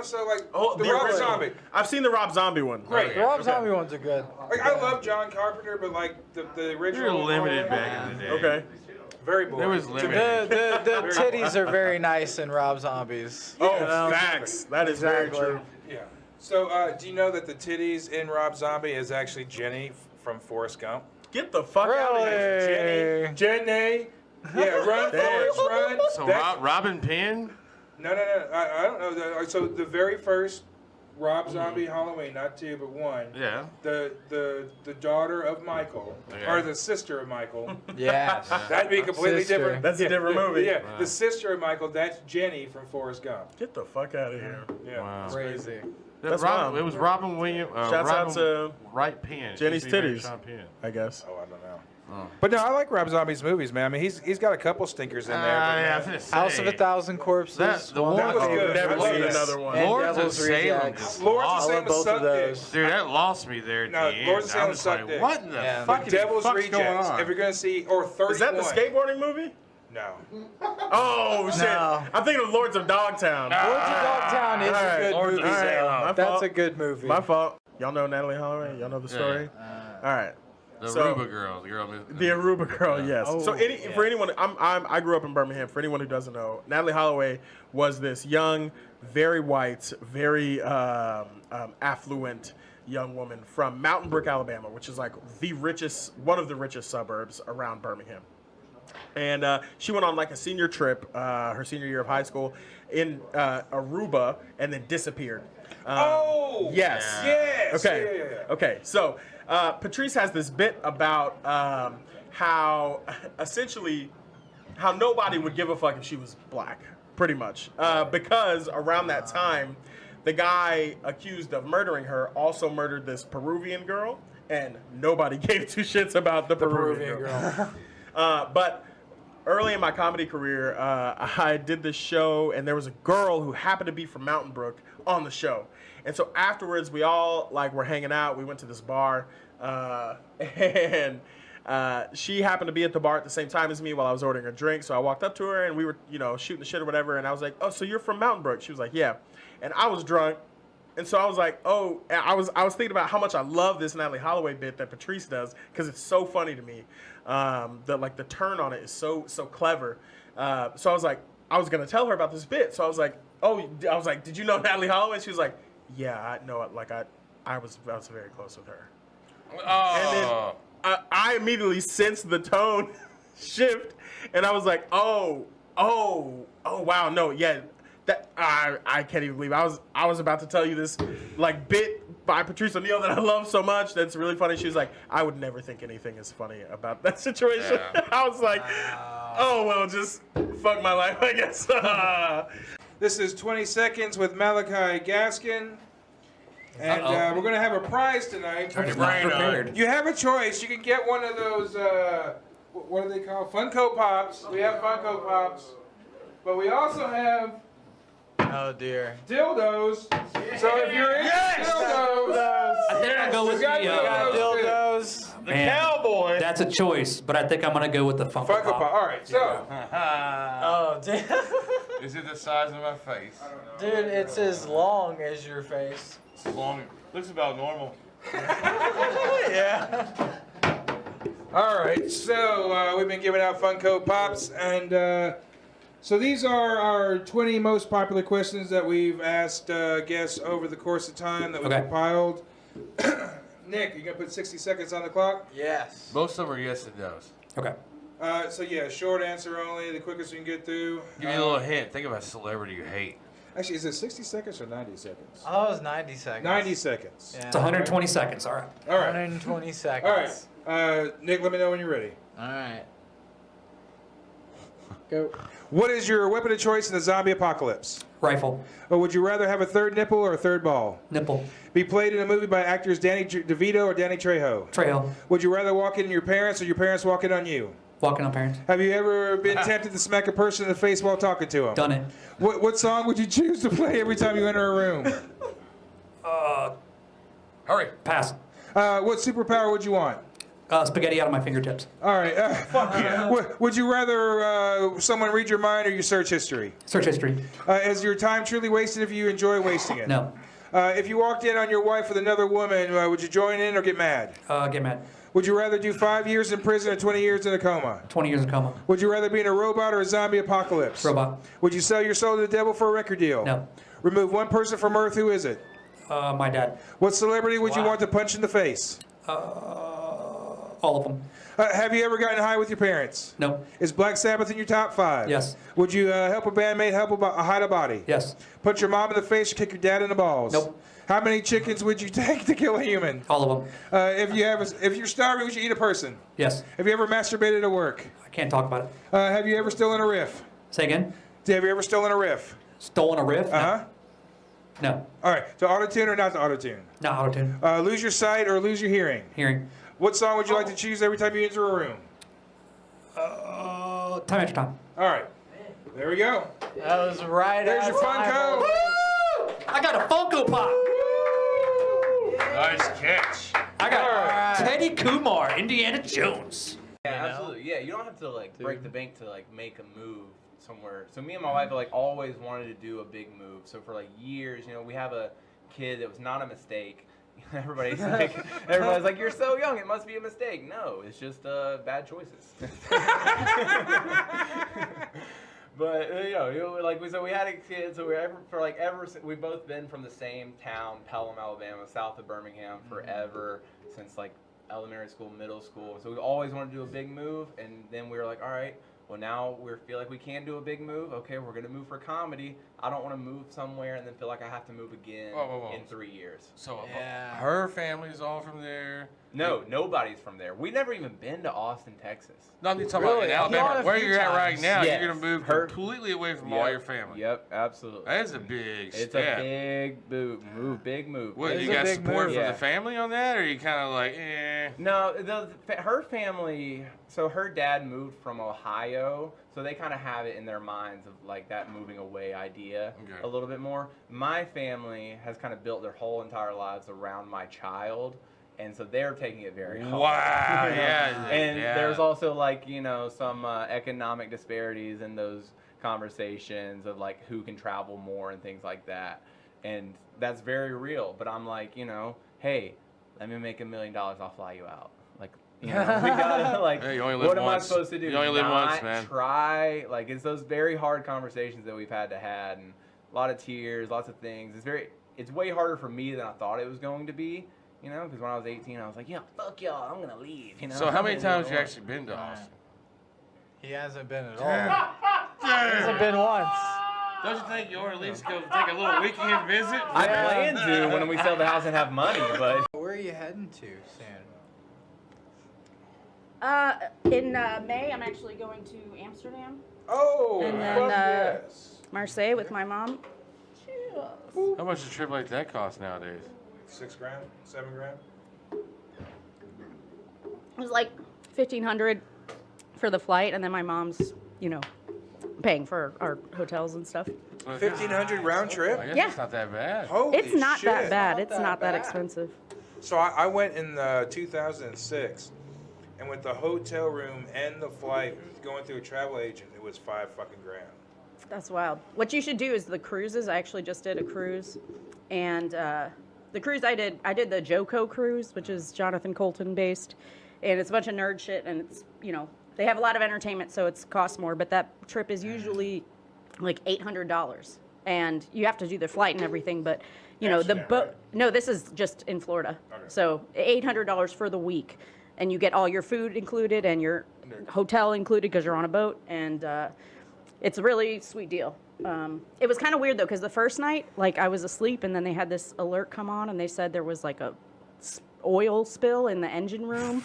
So like the Rob original. Zombie. I've seen the Rob Zombie one. Great. The Rob Zombie ones are good. Like I love John Carpenter, but like the original. You're limited back in the day. Okay. Very boring. There was limited. The titties are very nice in Rob Zombies. Oh, You know? facts. That is very true. Yeah. So do you know that the titties in Rob Zombie is actually Jenny from Forrest Gump? Get the fuck out of here. Jenny. Yeah, run, Forrest, run. So Robin Penn? No. I don't know. So the very first Rob Zombie Halloween, not 2 but 1. Yeah. The daughter of Michael, Yeah. or the sister of Michael. Yes. That'd be completely Sister. different. That's a different movie. Yeah. The sister of Michael, that's Jenny from Forrest Gump. Get the fuck out of here. Yeah. Wow. Crazy. That's Robin, wild. it was Robin Williams. Shouts out to Wright Penn. Jenny's She's named titties, Sean Penn. I guess. Oh, I don't know. But no, I like Rob Zombie's movies, man. I mean, he's got a couple stinkers in there. Yeah, I was gonna say, House of a Thousand Corpses. the one that was good. Never I love seen that. another one. And Lords of Devil's Salem. Rejects. Lords I of love Salem both of sucked those. dick. Dude, that lost me there at No, the Lords of end. Salem I was sucked like, dick. what in the Yeah. fucking Devil's fuck's Rejects. going on? If you're gonna see, or 31. Is that the skateboarding movie? No. Oh, shit. No. I'm thinking of Lords of Dogtown. Lords of Dogtown is All right. a good Lords of movie. Salem. My That's fault. a good movie. My fault. Y'all know Natalie Holloway? Y'all know the story? All right. The So- Aruba girl. The Aruba girl, yes. Oh, So for anyone, I grew up in Birmingham. For anyone who doesn't know, Natalie Holloway was this young, very white, very affluent young woman from Mountain Brook, Alabama, which is like one of the richest suburbs around Birmingham. And she went on like a senior trip, her senior year of high school, in Aruba, and then disappeared. Yes. Yes. Okay. Yeah. Okay. So Patrice has this bit about how nobody would give a fuck if she was black, pretty much, because around that time, the guy accused of murdering her also murdered this Peruvian girl, and nobody gave 2 shits about the Peruvian girl. But early in my comedy career, I did this show, and there was a girl who happened to be from Mountain Brook on the show. And so afterwards, we all were hanging out. We went to this bar, and she happened to be at the bar at the same time as me while I was ordering a drink. So I walked up to her and we were, shooting the shit or whatever. And I was like, oh, so you're from Mountain Brook? She was like, yeah. And I was drunk. And so I was like, oh, and I was thinking about how much I love this Natalie Holloway bit that Patrice does because it's so funny to me. The turn on it is so clever. So I was like, I was gonna tell her about this bit. So I was like, did you know Natalie Holloway? She was like, yeah, I know it. Like I was very close with her. Oh. And then I immediately sensed the tone shift, and I was like, oh, wow, no, yeah. That I can't even believe I was about to tell you this like bit by Patrice O'Neal that I love so much that's really funny. She was like, I would never think anything is funny about that situation. Yeah. I was like, oh well, just fuck my life, I guess. This is 20 Seconds with Malachi Gaskin. And we're going to have a prize tonight. Turn your brain on. You have a choice. You can get one of those, what are they called? Funko Pops. We have Funko Pops. But we also have... Oh dear. Dildos. So if you're into dildos, I think I'll go with the dildos. The cowboy. That's a choice, but I think I'm gonna go with the Funko Pop. All right, so. Oh damn. Is it the size of my face? Dude, it's as long as your face. It's long. Looks about normal. Yeah. All right, so we've been giving out Funko Pops, and so these are our 20 most popular questions that we've asked guests over the course of time that we've compiled. Nick, you gonna put 60 seconds on the clock? Yes. Most of them are yes and no's. Okay. So yeah, short answer only, the quickest we can get through. Give me a little hint. Think of a celebrity you hate. Actually, is it 60 seconds or 90 seconds? Oh, it was 90 seconds. 90 seconds. Yeah. It's 120 seconds. All right. All right. 120 seconds. All right. Nick, let me know when you're ready. All right. Go. What is your weapon of choice in the zombie apocalypse? Rifle. Or would you rather have a third nipple or a third ball? Nipple. Be played in a movie by actors Danny DeVito or Danny Trejo? Trejo. Would you rather walk in on your parents or your parents walk in on you? Walking on parents. Have you ever been tempted to smack a person in the face while talking to them? Done it. What song would you choose to play every time you enter a room? Hurry. Pass. What superpower would you want? Spaghetti out of my fingertips. All right. Would you rather someone read your mind or your search history? Search history. Is your time truly wasted if you enjoy wasting it? No. If you walked in on your wife with another woman, would you join in or get mad? Get mad. Would you rather do 5 years in prison or 20 years in a coma? 20 years in coma. Would you rather be in a robot or a zombie apocalypse? Robot. Would you sell your soul to the devil for a record deal? No. Remove one person from Earth. Who is it? My dad. What celebrity would you want to punch in the face? All of them. Have you ever gotten high with your parents? No. Is Black Sabbath in your top 5? Yes. Would you help a bandmate hide a body? Yes. Punch your mom in the face or kick your dad in the balls? Nope. How many chickens would you take to kill a human? All of them. If you're starving, would you eat a person? Yes. Have you ever masturbated at work? I can't talk about it. Have you ever stolen a riff? Say again? Have you ever stolen a riff? Stolen a riff? Uh-huh. No. All right. To auto-tune or not to auto-tune? Not auto-tune. Lose your sight or lose your hearing? Hearing. What song would you like to choose every time you enter a room? Time after time. All right. There we go. That was right. There's your Funko. Woo! I got a Funko Pop. Nice catch. I got Teddy Kumar, Indiana Jones. Yeah, absolutely. Yeah, you don't have to like break the bank to like make a move somewhere. So me and my wife like always wanted to do a big move. So for like years, we have a kid that was not a mistake. Everybody's like, you're so young, it must be a mistake. No, it's just bad choices. But so we had a kid. So we've both been from the same town, Pelham, Alabama, south of Birmingham, forever since like elementary school, middle school. So we always wanted to do a big move, and then we were like, all right. Well, now we feel like we can do a big move. Okay, we're going to move for comedy. I don't want to move somewhere and then feel like I have to move again in 3 years. So her family's all from there? No, nobody's from there. We've never even been to Austin, Texas. No, I'm talking about in Alabama. Where you're at right now, yes. you're going to move completely away from all your family. Yep, absolutely. That is a big step. It's a big move, big move. What, you got support from the family on that, or are you kind of like, eh? No, her family, so her dad moved from Ohio, so they kind of have it in their minds of like that moving away idea a little bit more. My family has kind of built their whole entire lives around my child. and so they're taking it very hard. Wow, you know? yeah, And yeah. there's also like some economic disparities in those conversations of like who can travel more and things like that, and that's very real. But I'm like, hey, let me make $1 million, I'll fly you out. Like, we gotta like, Hey, you only live what am I once. supposed to do? You only live Not once, man. Try. Like, it's those very hard conversations that we've had to had, and a lot of tears, lots of things. It's way harder for me than I thought it was going to be. Because when I was 18, I was like, fuck y'all, I'm gonna leave. So how many times have you actually been to Austin? He hasn't been at Damn. all. He hasn't been once. Don't you think you ought to at least go take a little weekend visit? I plan to when we sell the house and have money, but. Where are you heading to, Sam? In May, I'm actually going to Amsterdam. Oh, and then yes. Marseille with my mom. How much does a trip like that cost nowadays? $6 grand, $7 grand. It was like $1,500 for the flight, and then my mom's, paying for our hotels and stuff. $1,500 round trip. I guess Yeah. it's not that bad. Holy It's not shit. that bad. It's not that expensive. So I went in 2006, and with the hotel room and the flight, going through a travel agent, it was $5 fucking grand. That's wild. What you should do is the cruises. I actually just did a cruise, and the cruise I did the Joko cruise, which is Jonathan Colton based, and it's a bunch of nerd shit, and it's they have a lot of entertainment, so it costs more. But that trip is usually like $800, and you have to do the flight and everything. But the boat. Right? No, this is just in Florida. Okay. So $800 for the week, and you get all your food included and your hotel included because you're on a boat, and it's a really sweet deal. It was kind of weird though, because the first night, like I was asleep, and then they had this alert come on, and they said there was like a oil spill in the engine room,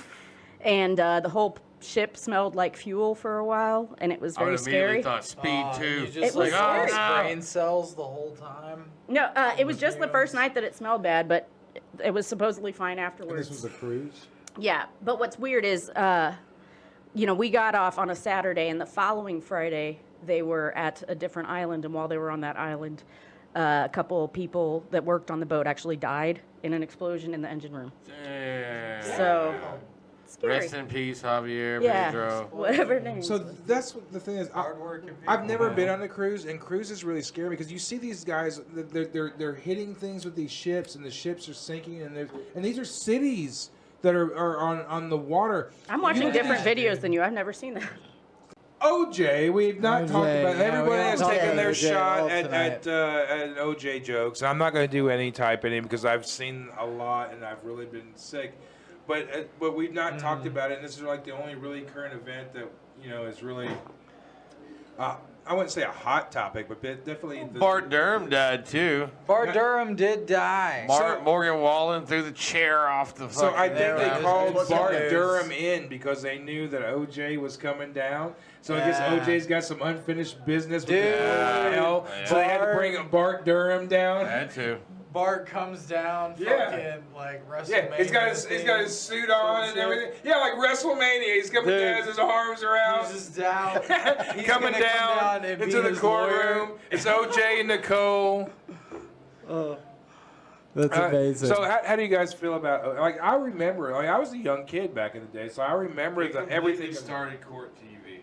and the whole ship smelled like fuel for a while, and it was very scary. I thought speed too. You just was scary. brain cells the whole time. No, it was just the first night that it smelled bad, but it was supposedly fine afterwards. This was a cruise? Yeah, but what's weird is, we got off on a Saturday, and the following Friday, they were at a different island, and while they were on that island, a couple of people that worked on the boat actually died in an explosion in the engine room. Damn. So, scary. Rest in peace, Javier, Yeah, Pedro. whatever name. So that's what the thing is. I've never been on a cruise, and cruises really scare me because you see these guys, they're hitting things with these ships, and the ships are sinking, and these are cities that are on the water. I'm watching different videos than you. I've never seen that. OJ, we've not talked about. Yeah, Everybody has taken their OJ shot at OJ jokes. I'm not going to do any typing because I've seen a lot and I've really been sick. But we've not talked about it. And this is like the only really current event that is really. I wouldn't say a hot topic, but definitely. Bart Durham died too. Bart Durham did die. Morgan Wallen threw the chair off the. So I think they called Bart news. Durham in because they knew that OJ was coming down. So I guess OJ's got some unfinished business with the NFL. So they had to bring Bart Durham down. Had to. Bart comes down, fucking like WrestleMania. Yeah, he's got his suit on and everything. Yeah, like WrestleMania. He's coming down, his arms are out. He's just down. He's coming gonna down, come down and into be the his courtroom. lawyer. It's OJ and Nicole. That's amazing. So how do you guys feel about? Like I remember, like I was a young kid back in the day, so I remember everything. Started court TV.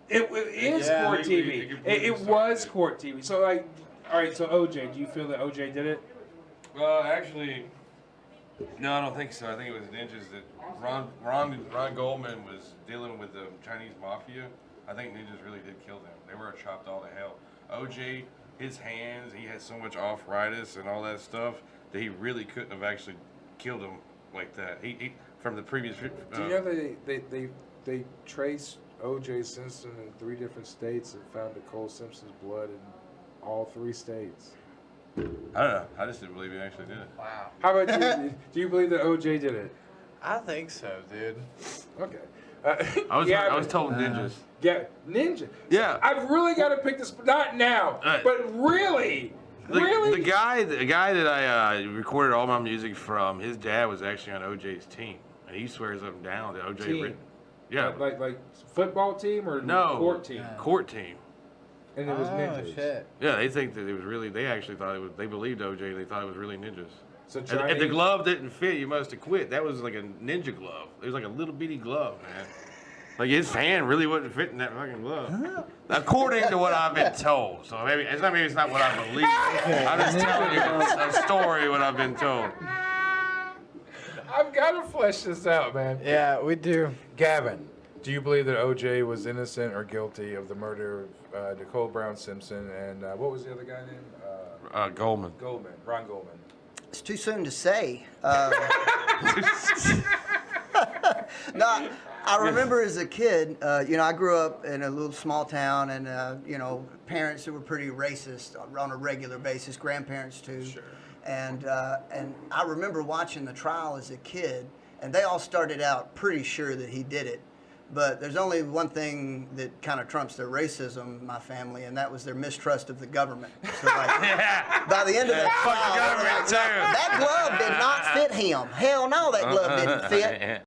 It is court TV. It was court TV. So like, all right. So OJ, do you feel that OJ did it? Well, actually, no, I don't think so. I think it was ninjas that Ron Goldman was dealing with the Chinese mafia. I think ninjas really did kill them. They were chopped all to hell. OJ, his hands, he had so much arthritis and all that stuff that he really couldn't have actually killed him like that. He from the previous. Do you know they traced O.J. Simpson in 3 different states and found Nicole Simpson's blood in all 3 states? I don't know. I just didn't believe he actually did it. Wow. How about you? Do you believe that O.J. did it? I think so, dude. Okay. I was told ninjas. Yeah, ninja. Yeah. I've really got to pick this. Not now, but really. The guy that I recorded all my music from, his dad was actually on OJ's team, and he swears up and down that OJ. Team. Yeah. Like football team or no court team? Court team. And it was ninjas. Shit. Yeah, they think that it was really. They actually thought it was. They believed OJ. They thought it was really ninjas. So If the Chinese- glove didn't fit, you must have quit. That was like a ninja glove. It was like a little bitty glove, man. Like his hand really wasn't fitting that fucking glove, according to what I've been told. So maybe it's not what I believe. I'm just telling you a story what I've been told. I've got to flesh this out, man. Yeah, we do. Gavin, do you believe that OJ was innocent or guilty of the murder of Nicole Brown Simpson and what was the other guy named? Goldman. Goldman. Ron Goldman. It's too soon to say. No, I remember as a kid, I grew up in a little small town and, parents who were pretty racist on a regular basis, grandparents too. Sure. And I remember watching the trial as a kid, and they all started out pretty sure that he did it. But there's only one thing that kind of trumps their racism, my family, and that was their mistrust of the government. So, by the end of that trial, that glove did not fit him. Hell no, that glove didn't fit.